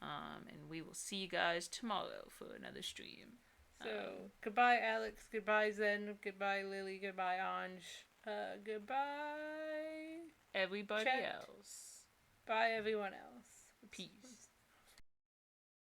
Speaker 2: And we will see you guys tomorrow for another stream.
Speaker 1: So, goodbye, Alex. Goodbye, Zen. Goodbye, Lily. Goodbye, Anj. Goodbye,
Speaker 2: everybody
Speaker 1: Chet.
Speaker 2: else.
Speaker 1: Bye, everyone else.
Speaker 2: Peace.